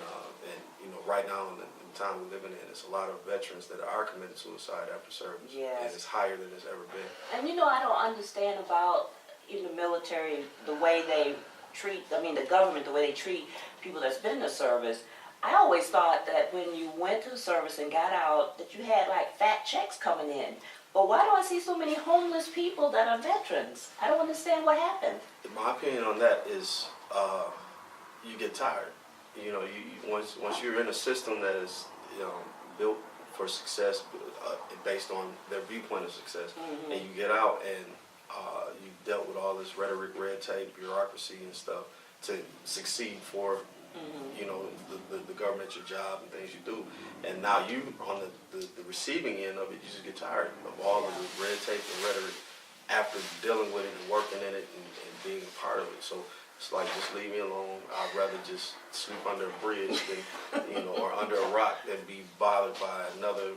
you know, right now in the time we're living in, it's a lot of veterans that are committing suicide after service. Yes. And it's higher than it's ever been. And you know, I don't understand about in the military the way they treat, I mean the government, the way they treat people that's been in the service. I always thought that when you went to the service and got out that you had like fat checks coming in. But why do I see so many homeless people that are veterans? I don't understand what happened. My opinion on that is you get tired. You know, once you're in a system that is, you know, built for success, based on their viewpoint of success, and you get out and you've dealt with all this rhetoric, red tape, bureaucracy and stuff to succeed for, you know, the government, your job and things you do, and now you on the receiving end of it, you just get tired of all of the red tape and rhetoric after dealing with it and working in it and being a part of it. So it's like, just leave me alone. I'd rather just sleep under a bridge than, you know, or under a rock than be bothered by another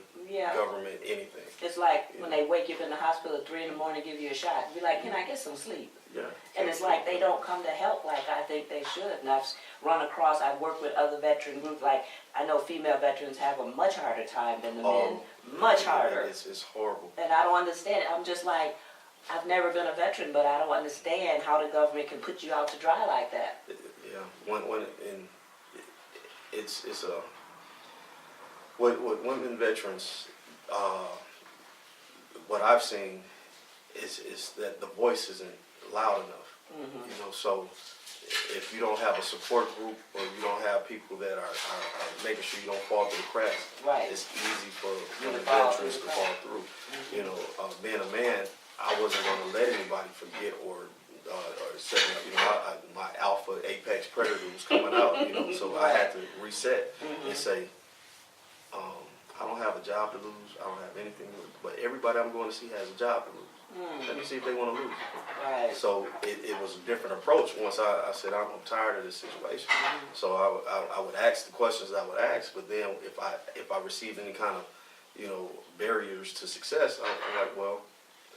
government, anything. It's like when they wake you up in the hospital at 3 in the morning, give you a shot. Be like, can I get some sleep? Yeah. And it's like they don't come to help like I think they should. And I've run across, I've worked with other veteran groups, like I know female veterans have a much harder time than the men. Much harder. It's horrible. And I don't understand it. I'm just like, I've never been a veteran, but I don't understand how the government can put you out to dry like that. Yeah, it's a what women veterans, what I've seen is that the voice isn't loud enough. You know, so if you don't have a support group or you don't have people that are making sure you don't fall through the cracks, it's easy for the veterans to fall through. You know, being a man, I wasn't going to let anybody forget or setting up, you know, my alpha apex predator was coming out, you know, so I had to reset and say, I don't have a job to lose, I don't have anything to lose, but everybody I'm going to see has a job to lose. Let me see if they want to lose. So it was a different approach once I said, I'm tired of this situation. So I would ask the questions I would ask, but then if I received any kind of, you know, barriers to success, I'm like, well,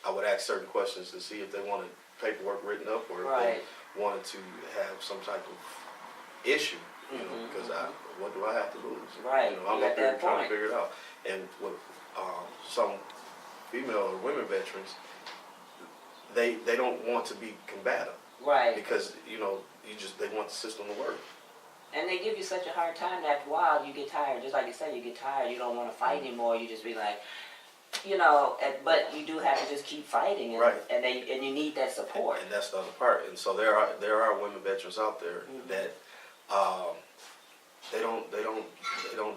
I would ask certain questions to see if they wanted paperwork written up or if Right. they wanted to have some type of issue, you know, because what do I have to lose? Right. You know, I'm You up got here that trying point. to figure it out. And with some female or women veterans, they don't want to be combative Right. because, you know, they want the system to work. And they give you such a hard time that after a while you get tired. Just like you said, you get tired. You don't want to fight anymore. You just be like, you know, but you do have to just keep fighting, and, Right. and you need that support. And that's the other part. And so there are women veterans out there that they don't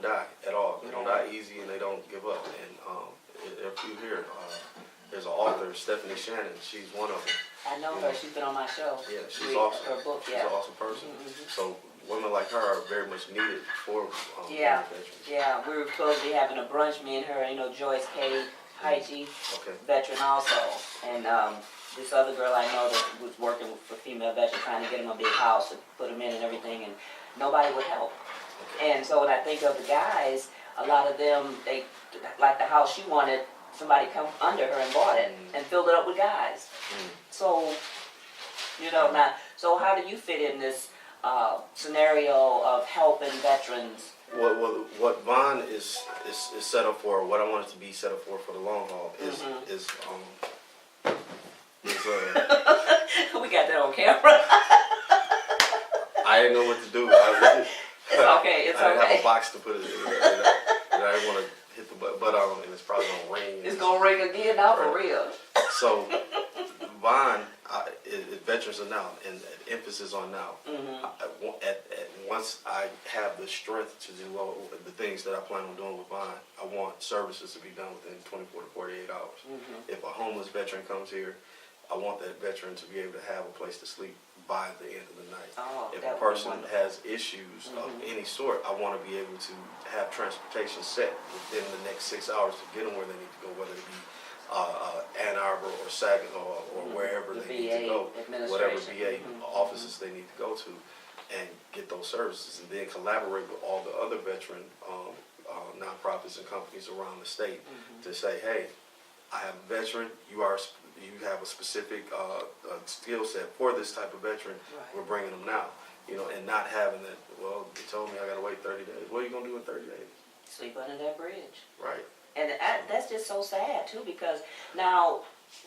die at all. They don't die easy, and they don't give up. And if you hear, there's an author, Stephanie Shannon. She's one of them. I know her. She's been on my show. Yeah, she's Read awesome. Her book, She's yeah. an awesome person. So women like her are very much needed for Yeah. women veterans. Yeah, we were supposed to be having a brunch, me and her, you know, Joyce Quade, Haiji, Okay. veteran also. And this other girl I know that was working for female veterans, trying to get them a big house and put them in and everything, and nobody would help. And so when I think of the guys, a lot of them, they, like the house she wanted, somebody come under her and bought it and filled it up with guys. So, you know, now, so how do you fit in this scenario of helping veterans? What Vaughn is set up for, what I want it to be set up for the long haul is We got that on camera. I didn't know what to do. It's okay, it's I didn't have okay. a box to put it in, and I didn't want to hit the button, but and it's probably gonna ring. It's gonna ring again now for real. So Vaughn is Veterans Are Now, and emphasis on now. Once I have the strength to do all the things that I plan on doing with Vaughn, I want services to be done within 24 to 48 hours. If a homeless veteran comes here, I want that veteran to be able to have a place to sleep by the end of the night. Oh, If that a would be person wonderful. has issues of any sort, I want to be able to have transportation set within the next 6 hours to get them where they need to go, whether it be Ann Arbor or Saginaw or wherever The they need VA to go, whatever administration. VA offices they need to go to, and get those services, and then collaborate with all the other veteran nonprofits and companies around the state to say, hey, I have a veteran, you have a specific skill set for this type of veteran, we're bringing them now. You know, and not having that, well, they told me I gotta wait 30 days. What are you gonna do in 30 days? Sleep under that bridge. Right. And that's just so sad too, because now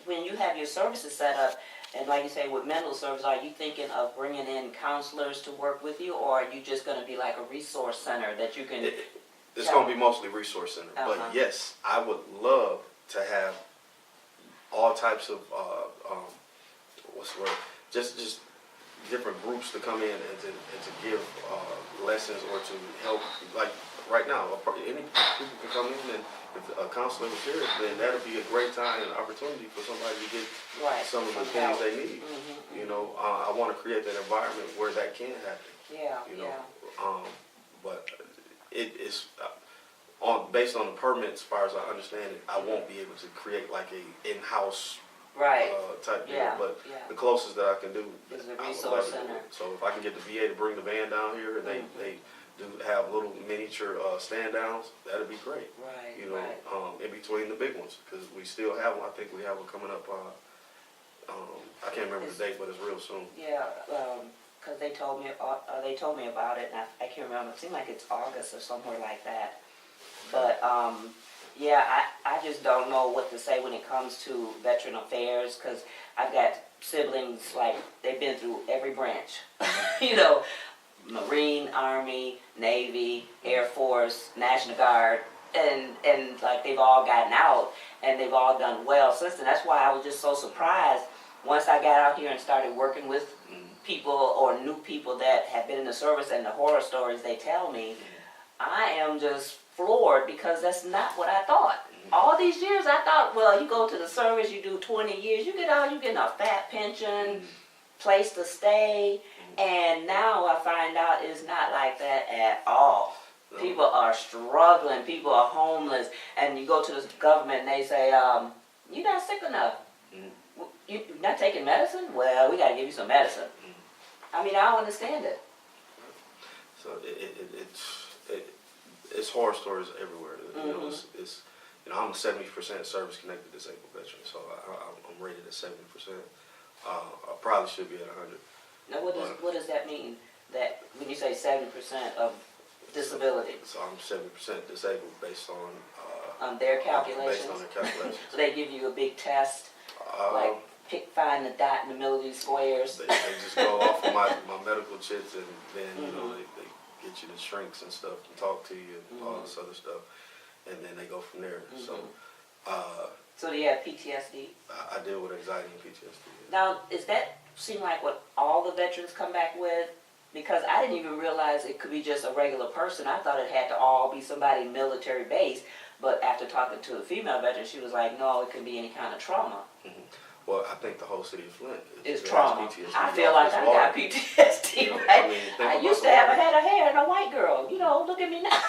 when you have your services set up, and like you say with mental service, are you thinking of bringing in counselors to work with you, or are you just going to be like a resource center that you can? It's going to be mostly resource center, but yes, I would love to have all types of what's the word? Just different groups to come in and to give lessons or to help. Like right now, any people can come in, and if a counselor was here, then that would be a great time and opportunity for somebody to get some of the things they need. You know, I want to create that environment where that can happen. Yeah, you know, but it is based on the permits. As far as I understand it, I won't be able to create like a in-house type deal. But the closest that I can do is a I would resource love to do center. it. So if I can get the VA to bring the van down here, and they do have little miniature stand downs, that'd be great. Right. You know, in between the big ones, because we still have one. I think we have one coming up. I can't remember the date, but it's real soon. Yeah, because they told me about it, and I can't remember. It seemed like it's August or somewhere like that. But yeah, I just don't know what to say when it comes to veteran affairs, because I've got siblings, like, they've been through every branch. You know, Marine, Army, Navy, Air Force, National Guard, and like they've all gotten out, and they've all done well since then. That's why I was just so surprised once I got out here and started working with people or new people that have been in the service, and the horror stories they tell me. I am just floored, because that's not what I thought. All these years I thought, well, you go to the service, you do 20 years, you get a fat pension, place to stay, and now I find out it's not like that at all. No. People are struggling, people are homeless, and you go to the government and they say, you're not sick enough. You're not taking medicine? Well, we got to give you some medicine. I mean, I don't understand it. So it's horror stories everywhere. You know, I'm a 70% service-connected disabled veteran, so I'm rated at 70%. I probably should be at 100. Now, what does that mean? That when you say 70% of disability, So I'm 70% disabled based on their calculations. Based on their calculations. So they give you a big test, like find the dot in the middle of these squares. They just go off of my medical chits, and then they get you the shrinks and stuff and talk to you and all this other stuff, and then they go from there. So do you have PTSD? I deal with anxiety and PTSD. Now, does that seem like what all the veterans come back with? Because I didn't even realize it could be just a regular person. I thought it had to all be somebody military based. But after talking to a female veteran, she was like, no, it can be any kind of trauma. Well, I think the whole city of Flint is trauma. PTSD. I feel like I got PTSD. Right? I used to have a head of hair and a white girl. Look at me now.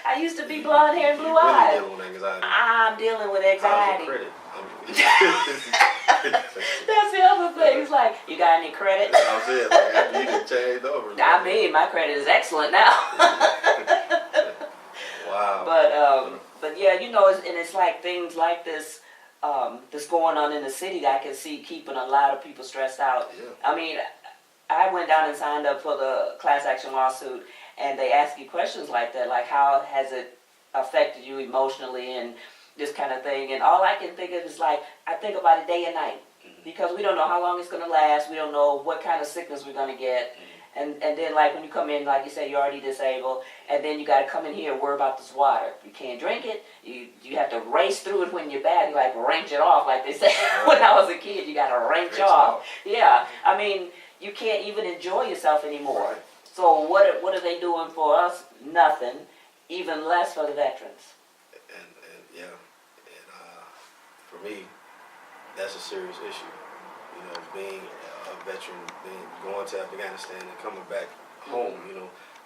I used to be blonde hair and blue eyes. Dealing with anxiety. I'm dealing with anxiety. How's your credit? That's the other thing. It's like, you got any credit? I'm saying, like, you can change over. I mean, my credit is excellent now. Wow. But yeah, it's like things like this, that's going on in the city that I can see keeping a lot of people stressed out. Yeah. I mean, I went down and signed up for the class action lawsuit, and they ask you questions like that, like how has it affected you emotionally and this kind of thing. And all I can think of is like, I think about it day and night, because we don't know how long it's going to last. We don't know what kind of sickness we're going to get. And then like when you come in, like you said, you're already disabled, and then you got to come in here and worry about this water. You can't drink it. You have to race through it when you're bad. You like wrench it off, like they said when I was a kid. You got to wrench off. Yeah, I mean, you can't even enjoy yourself anymore. So what are they doing for us? Nothing. Even less for the veterans. And for me, that's a serious issue. Being a veteran, going to Afghanistan and coming back home.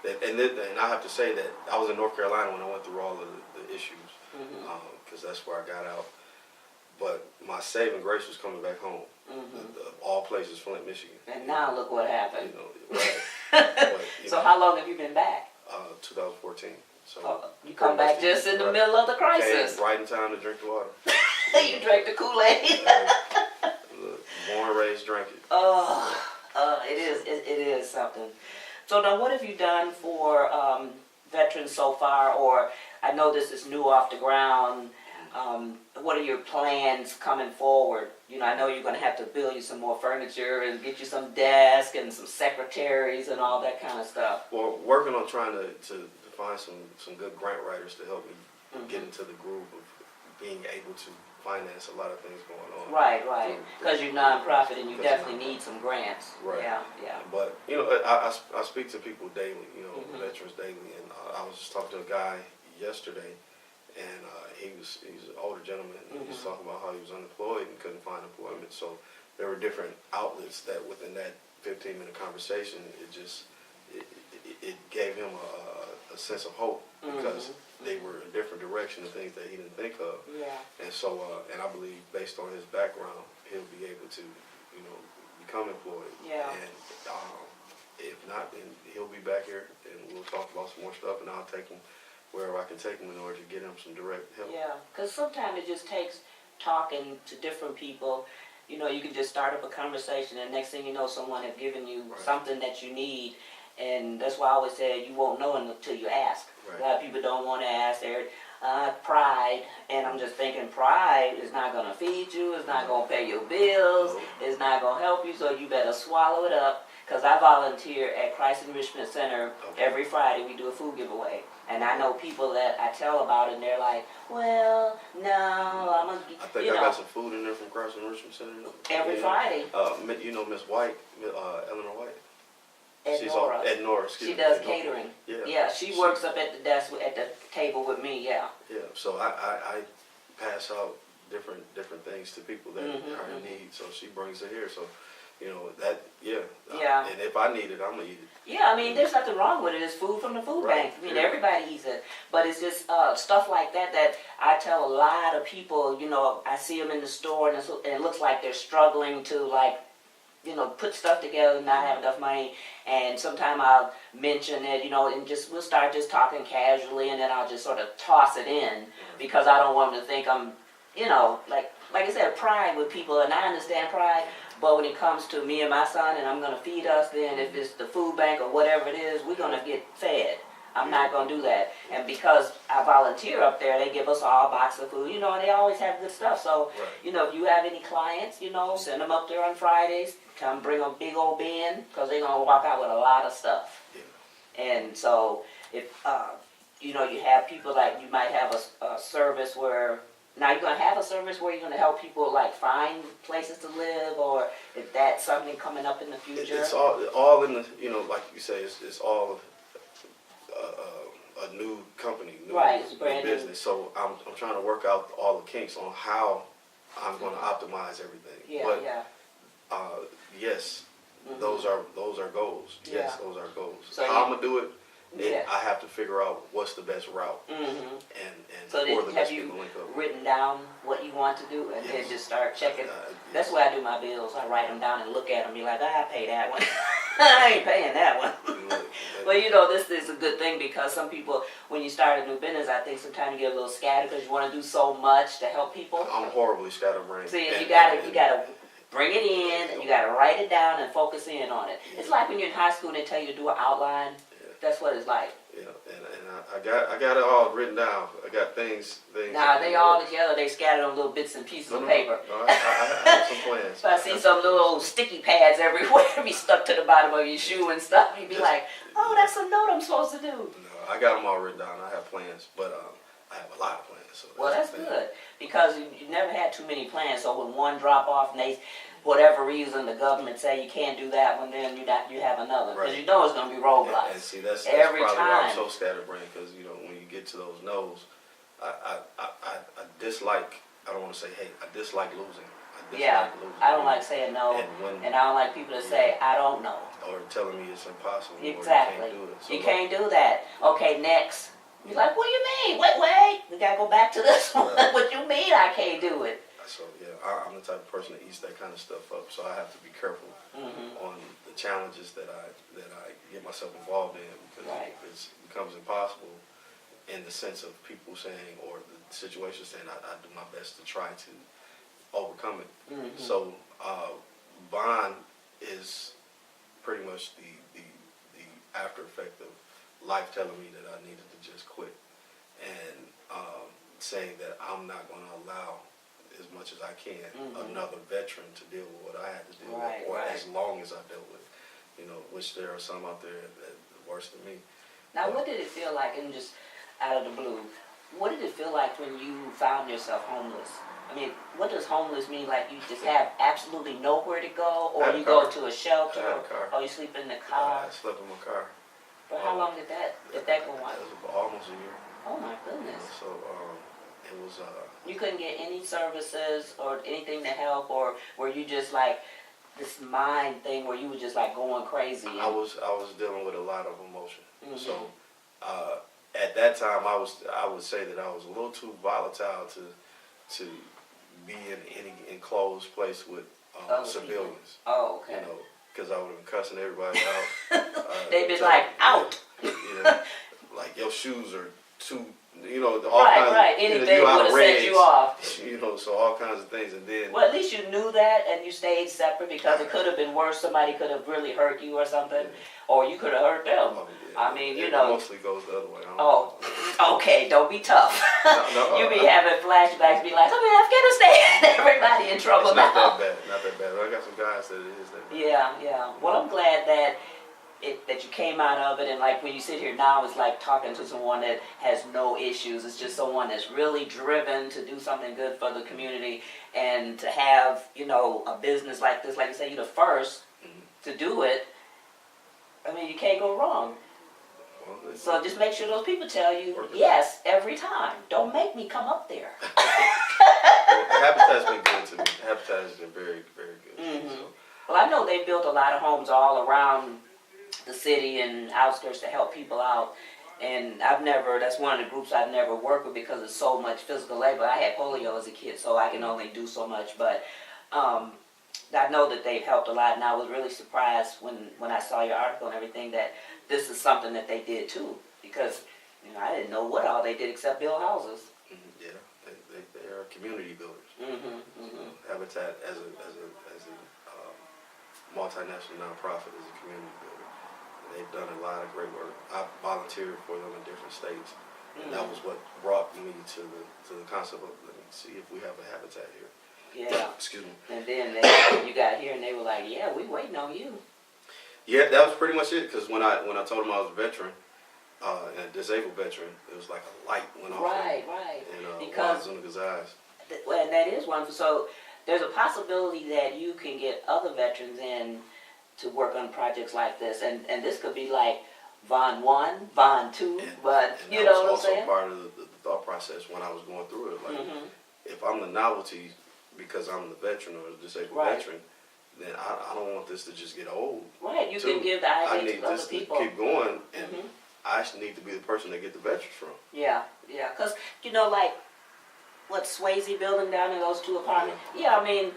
And I have to say that I was in North Carolina when I went through all of the issues, because that's where I got out. But my saving grace was coming back home. All places, Flint, Michigan. And now look what happened. Right. But, so how long have you been back? 2014. So you come back just in the middle of the crisis. Came right in time to drink the water. You drank the Kool-Aid. Born and raised, drank it. It is something. So now, what have you done for veterans so far? Or I know this is new off the ground. What are your plans coming forward? I know you're going to have to build you some more furniture and get you some desks and some secretaries and all that kind of stuff. Well, working on trying to find some good grant writers to help me get into the groove of being able to finance a lot of things going on. Right. Because you're nonprofit and you definitely need some grants. Right. Yeah. But I speak to people daily. Veterans daily, and I was just talking to a guy yesterday, and he's an older gentleman. And he was talking about how he was unemployed and couldn't find employment. So there were different outlets that within that 15-minute conversation, it gave him a sense of hope, because they were a different direction of things that he didn't think of. Yeah. And so, and I believe based on his background, he'll be able to, become employed. Yeah. And if not, then he'll be back here, and we'll talk about some more stuff, and I'll take him wherever I can take him in order to get him some direct help. Yeah, because sometimes it just takes talking to different people. You can just start up a conversation, and next thing you know, someone has given you something that you need. And that's why I always say you won't know until you ask. Right. A lot of people don't want to ask. They're pride, and I'm just thinking pride is not going to feed you. It's not going to pay your bills. It's not going to help you. So you better swallow it up. Because I volunteer at Christ Enrichment Center every Friday. We do a food giveaway, and I know people that I tell about it, and they're like, "Well, no, I'm gonna." I think I got some food in there from Christ Enrichment Center. Every Friday. Miss White, Eleanor White. Ed Nora. Excuse she me. does catering. Yeah, she works up at the desk at the table with me. Yeah. So I pass out different things to people that are in need. So she brings it here. So that and if I need it, I'm gonna eat it. Yeah, I mean, there's nothing wrong with it. It's food from the food bank. I mean, everybody eats it. But it's just stuff like that I tell a lot of people. I see them in the store, and it looks like they're struggling to put stuff together and not have enough money. And sometime I'll mention it, and we'll start just talking casually, and then I'll just sort of toss it in because I don't want them to think I'm, like I said, pride with people, and I understand pride. But when it comes to me and my son, and I'm gonna feed us, then if it's the food bank or whatever it is, we're gonna get fed. I'm not gonna do that. And because I volunteer up there, they give us all a box of food, and they always have good stuff. So, Right. if you have any clients, send them up there on Fridays. Come bring a big old bin, because they're gonna walk out with a lot of stuff. Yeah. And so, if you have people like you might have a service where. Now you're gonna have a service where you're gonna help people like find places to live, or if that's something coming up in the future. It's all in the, like you say, it's all a new company, new, Right, it's new brand new. business. So I'm trying to work out all the kinks on how I'm going to optimize everything. Yeah, But yeah. yes, Mhm. those are goals. Yes, Yeah. those are goals. So how I'm gonna do it, Yeah. I have to figure out what's the best route Mm-hmm. and So or then the have best you people link up. written down what you want to do, and then Yes. just start checking? Yes. That's why I do my bills. I write them down and look at them, be like, I pay that one. I ain't paying that one. Well, this is a good thing because some people, when you start a new business, I think sometimes you get a little scattered because you want to do so much to help people. I'm horribly scatterbrained. See, And- you gotta and- bring it in, and you gotta write it down and focus in on it. It's like when you're in high school and they tell you to do an outline. Yeah. That's what it's like. Yeah, and I got it all written down. I got things. Now they all together, they scattered on little bits and pieces of paper. No, I have some plans. So I see some little sticky pads everywhere be stuck to the bottom of your shoe and stuff. You'd be like, oh, that's a note I'm supposed to do. No, I got them all written down. I have plans, but I have a lot of plans. So Well, that's the thing. good because you never had too many plans. So when one drop off and they, whatever reason, the government say you can't do that one, then you have another because Right. you know it's gonna be roadblocks. And see, that's every probably why time. I'm so scatterbrained because when you get to those no's, I dislike. I don't want to say hate. I dislike losing. Yeah, losing. I don't like saying no, and I don't like people to say I don't know. Or telling me it's impossible. Exactly. Or you can't do it. So You can't do that. Okay, next. You're like, what do you mean? Wait. We gotta go back to this one. Right. What you mean I can't do it? So yeah, I'm the type of person that eats that kind of stuff up. So I have to be careful on the challenges that I get myself involved in because Right. it becomes impossible in the sense of people saying or the situation saying I do my best to try to overcome it. So bond is pretty much the after effect of life telling me that I needed to just quit and saying that I'm not going to allow as much as I can another veteran to deal with what I had to deal Right, with or right. as long as I dealt with which there are some out there that are worse than me. Now, what did it feel like, and just out of the blue, what did it feel like when you found yourself homeless? I mean, what does homeless mean? Like you just have absolutely nowhere to go, I or had a you car. go to a shelter, I had a car. or you sleep in the car? I slept in my car. For how long did that go on? That was almost a year. Oh my goodness! So it was. You couldn't get any services or anything to help, or were you just like this mind thing where you were just like going crazy? I was dealing with a lot of emotion. So at that time, I would say that I was a little too volatile to be in any enclosed place with civilians. Oh, okay. Because I would have been cussing everybody out. They'd be like, out. Like your shoes are too. All Right, kinds right. of, Anything you would out have of set reds, you off. So all kinds of things, and then. Well, at least you knew that and you stayed separate because it could have been worse. Somebody could have really hurt you or something, or you could have hurt them. I mean, it mostly goes the other way. I don't know. Oh, okay, don't be tough. No, You be having flashbacks, be like, I'm in Afghanistan. Everybody in trouble It's now. not that bad. Not that bad. I got some guys that it is that bad. Yeah. Well, I'm glad that you came out of it, and like when you sit here now, it's like talking to someone that has no issues. It's just someone that's really driven to do something good for the community, and to have a business like this, like you say, you're the first to do it. I mean, you can't go wrong. Well, So just make sure those people tell you Work it yes every time. Don't make me come up there. Habitat's been good to me. Habitat has been very, very good. To me, so. Well, I know they built a lot of homes all around the city and outskirts to help people out. And that's one of the groups I've never worked with because it's so much physical labor. I had polio as a kid, so I can only do so much. But I know that they've helped a lot, and I was really surprised when I saw your article and everything that this is something that they did too, because I didn't know what all they did except build houses. Yeah, they are community builders. Habitat as a multinational nonprofit is a community builder. They've done a lot of great work. I volunteered for them in different states, and that was what brought me to the concept of, let me see if we have a habitat here. Yeah. Excuse me. And then you got here and they were like, yeah, we waiting on you. Yeah, that was pretty much it. Because when I told them I was a veteran, and a disabled veteran, it was like a light went off. Right. Because in the guy's eyes. Well, and that is one. So there's a possibility that you can get other veterans in to work on projects like this, and this could be like Vaughn 1, Vaughn 2, but and you that know what I'm was also saying? part of the thought process when I was going through it. Like, if I'm the novelty because I'm the veteran or the disabled veteran, then I don't want this to just get old. Right, you can give the idea I need to other this people. to keep going, and I actually need to be the person that get the veterans from. Yeah, because like what Swayze building down in those 2 apartments. Yeah, I mean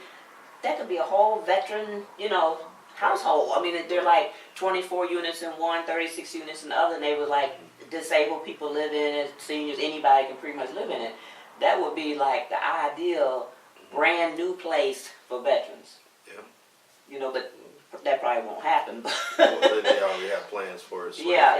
that could be a whole veteran, household. I mean they're like 24 units in one, 36 units in the other, and they were like disabled people live in it, seniors, anybody can pretty much live in it. That would be like the ideal brand new place for veterans. Yeah. But that probably won't happen. Well, they already have plans for it. So yeah,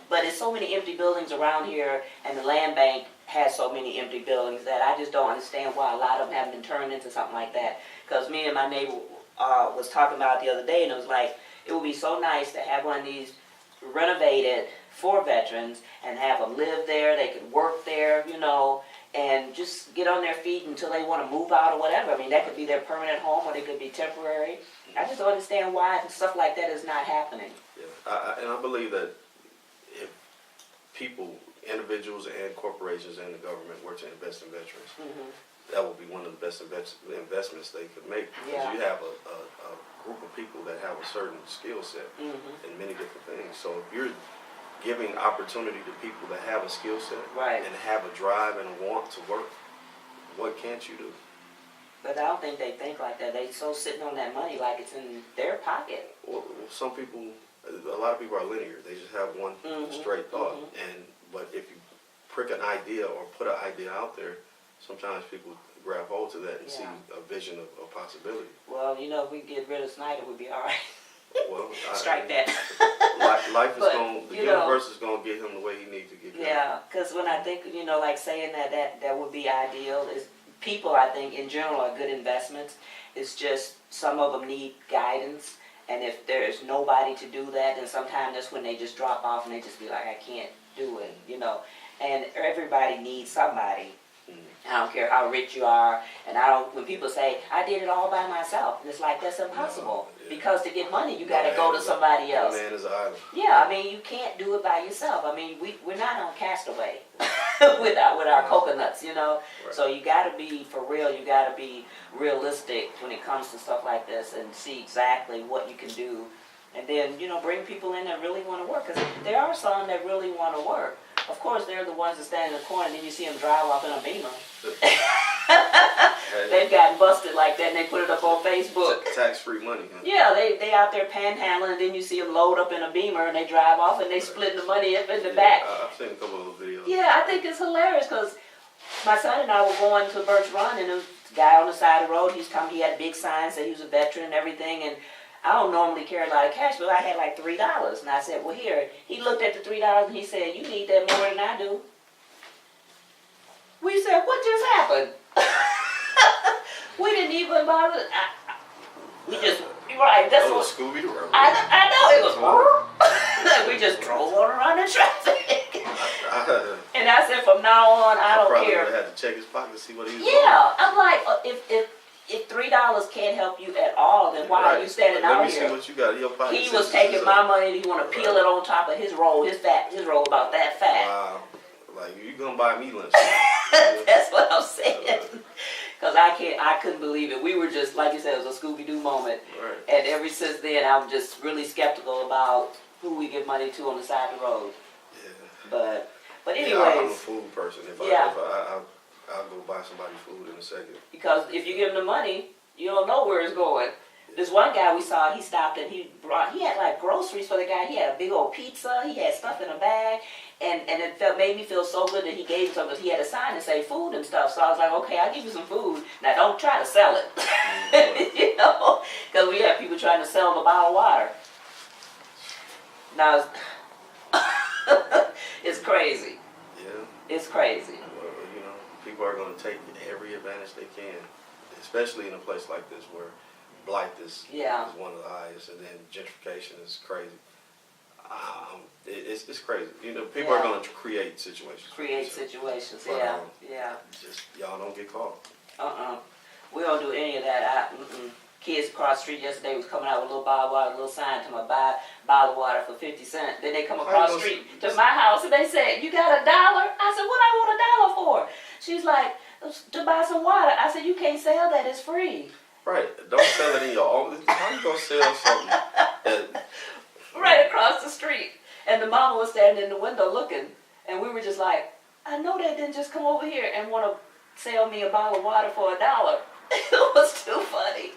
but it's so many empty buildings around here, and the land bank has so many empty buildings that I just don't understand why a lot of them haven't been turned into something like that. Because me and my neighbor was talking about it the other day, and it was like, it would be so nice to have one of these renovated for veterans and have them live there, they could work there, and just get on their feet until they want to move out or whatever. I mean, that could be their permanent home or they could be temporary. I just don't understand why stuff like that is not happening. Yeah, and I believe that if people, individuals and corporations and the government were to invest in veterans, that would be one of the best investments they could make. Because you have a group of people that have a certain skill set in many different things. So if you're giving opportunity to people that have a skill set and have a drive and a want to work, what can't you do? But I don't think they think like that. They so sitting on that money like it's in their pocket. Well, some people, a lot of people are linear. They just have one straight thought. But if you prick an idea or put an idea out there, sometimes people grab hold to that and see a vision of possibility. Well, if we get rid of Snyder, we'd be all right. Well, strike that. Life is going. The universe is going to get him the way he needs to get. Yeah, because when I think, like saying that would be ideal. Is people, I think, in general, are good investments. It's just some of them need guidance, and if there's nobody to do that, then sometimes that's when they just drop off and they just be like, I can't do it, And everybody needs somebody. I don't care how rich you are, and when people say, I did it all by myself, and it's like, that's impossible. Because to get money, you got to go to somebody else. Man is an island. Yeah, I mean, you can't do it by yourself. I mean, we're not on Castaway with our coconuts, Right. So you got to be, for real, you got to be realistic when it comes to stuff like this and see exactly what you can do. And then, bring people in that really want to work. Because there are some that really want to work. Of course, they're the ones that stand in the corner and then you see them drive off in a Beamer. They've gotten busted like that and they put it up on Facebook. Tax-free money. Huh? Yeah, they out there panhandling and then you see them load up in a Beamer and they drive off and they split the money up in the back. I've seen a couple of those videos. Yeah, I think it's hilarious because my son and I were going to Birch Run and a guy on the side of the road, he had big signs that he was a veteran and everything, and I don't normally carry a lot of cash, but I had like $3. And I said, well, here. He looked at the $3 and he said, you need that more than I do. We said, what just happened? We didn't even bother. We just, right, that's what. Scooby-Doo. I know, it was, we just drove on around in traffic. And I said, from now on, I don't care. Probably had to check his pocket to see what he was Yeah, I'm like, if $3 can't help you at all, then why are you standing out here? Let me see what you got in your pocket. He was taking my money and he want to peel it on top of his roll. His roll about that fat. Wow. Like, you gonna buy me lunch. That's what I'm saying. Because I couldn't believe it. We were just, like you said, it was a Scooby-Doo moment. Right. And ever since then, I'm just really skeptical about who we give money to on the side of the road. Yeah. But anyways. Yeah, I'm a food person. I'll go buy somebody food in a second. Because if you give them the money, you don't know where it's going. This one guy we saw, he stopped and he had like groceries for the guy. He had a big old pizza, he had stuff in a bag, and it made me feel so good that he gave it to him because he had a sign that say food and stuff. So I was like, okay, I'll give you some food. Now don't try to sell it, you know, because we have people trying to sell the bottled water. Now it's crazy. Yeah. It's crazy. Well, you know, people are going to take every advantage they can, especially in a place like this where blight is one of the highest, and then gentrification is crazy. It's crazy. You know, people are going to create situations. Yeah. Just y'all don't get caught. We don't do any of that. Kids across the street yesterday was coming out with a little bottle of water, a little sign to my bottle of water for 50 cents. Then they come across the street to my house and they said, "You got $1?" I said, "What I want $1 for?" She's like, "To buy some water." I said, "You can't sell that. It's free." Right. Don't sell it in your own. How you gonna sell something that right across the street? And the mama was standing in the window looking, and we were just like, "I know they didn't just come over here and want to sell me a bottle of water for $1." It was too funny.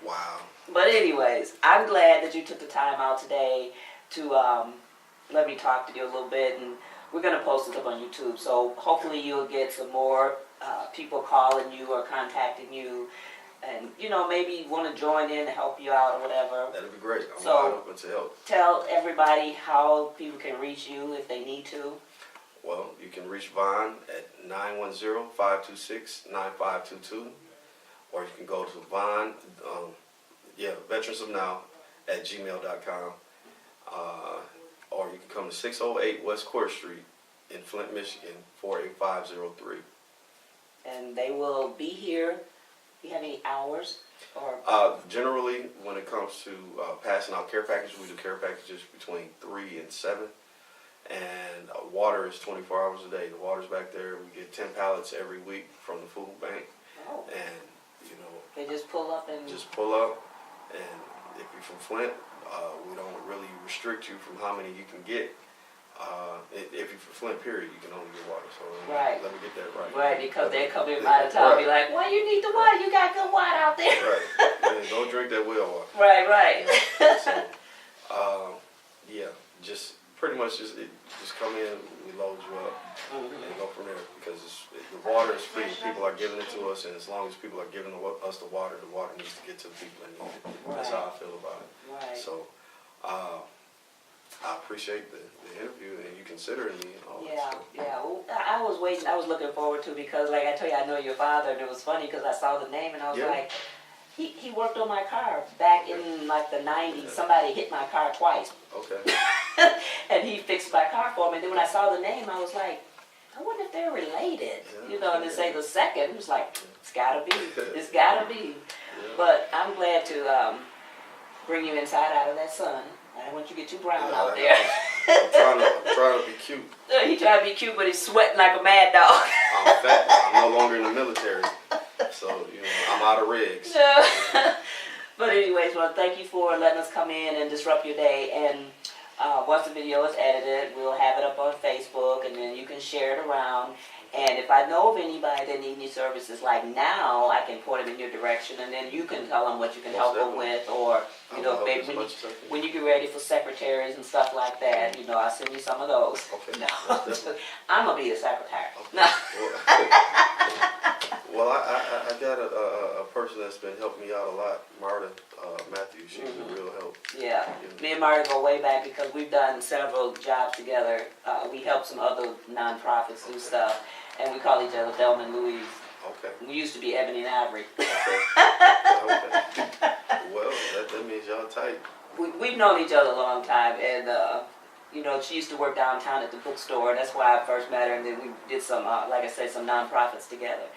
Wow. But anyways, I'm glad that you took the time out today to let me talk to you a little bit, and we're going to post this up on YouTube, so hopefully you'll get some more people calling you or contacting you, and, you know, maybe want to join in to help you out or whatever. That'd be great. I'm So, wide open to help. Tell everybody how people can reach you if they need to. Well, you can reach Vaughn at 910-526-9522, or you can go to Vaughn, Veterans of Now at gmail.com, or you can come to 608 West Court Street in Flint, Michigan, 48503. And they will be here. Do you have any hours? Or Generally, when it comes to passing out care packages, we do care packages between 3 and 7. And water is 24 hours a day. The water's back there. We get 10 pallets every week from the food bank. Oh. And, you know, They just pull up and... just pull up. And if you're from Flint, we don't really restrict you from how many you can get. If you're from Flint, period, you can only get water. So right. Let me get that right. Right, because they come in by the time and be like, "Why you need the water? You got good water out there." Right. Yeah, don't drink that well water. Right. So, just pretty much just come in, we load you up, and go from there. Because the water is free. People are giving it to us, and as long as people are giving us the water needs to get to the people that need it. That's how I feel about it. Right. So, I appreciate the interview and you considering me and all that stuff. Well, I was waiting. I was looking forward to, because, like I tell you, I know your father, and it was funny because I saw the name and I was like, he worked on my car back in like the 90s. Somebody hit my car twice. Okay. And he fixed my car for me. And then when I saw the name, I was like, I wonder if they're related. You know, and they say the second, it was like, it's gotta be. It's gotta be. Yeah. But I'm glad to bring you inside out of that sun. I don't want you to get too brown out there. I'm trying to be cute. He trying to be cute, but he's sweating like a mad dog. I'm fat. I'm no longer in the military. So, you know, I'm out of rigs. But anyways, well, thank you for letting us come in and disrupt your day. And once the video is edited, we'll have it up on Facebook, and then you can share it around. And if I know of anybody that needs any services, like now, I can point them in your direction, and then you can tell them what you can help them with, or, you know, maybe when you get ready for secretaries and stuff like that, you know, I'll send you some of those. Okay. No, I'm going to be the secretary. Okay. No. Well, I got a person that's been helping me out a lot, Marta Matthews. She's been real help. Yeah, me and Marta go way back because we've done several jobs together. We help some other nonprofits do stuff, and we call each other Thelma and Louise. Okay. We used to be Ebony and Ivory. Okay. Well, that means y'all tight. We've known each other a long time, and you know, she used to work downtown at the bookstore. That's why I first met her, and then we did some, like I said, some nonprofits together.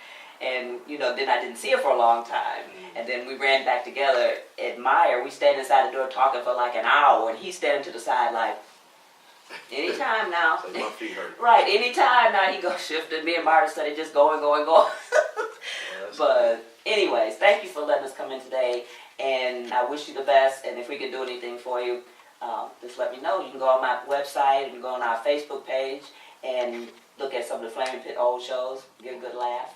And, you know, then I didn't see her for a long time. And then we ran back together at Meyer. We stand inside the door talking for like an hour, and he's standing to the side like, anytime now. So my feet hurt. Right, anytime now. He goes shifting. Me and Marta started just going. But anyways, thank you for letting us come in today. And I wish you the best. And if we can do anything for you, just let me know. You can go on my website. You can go on our Facebook page and look at some of the Flaming Pit old shows. Get a good laugh.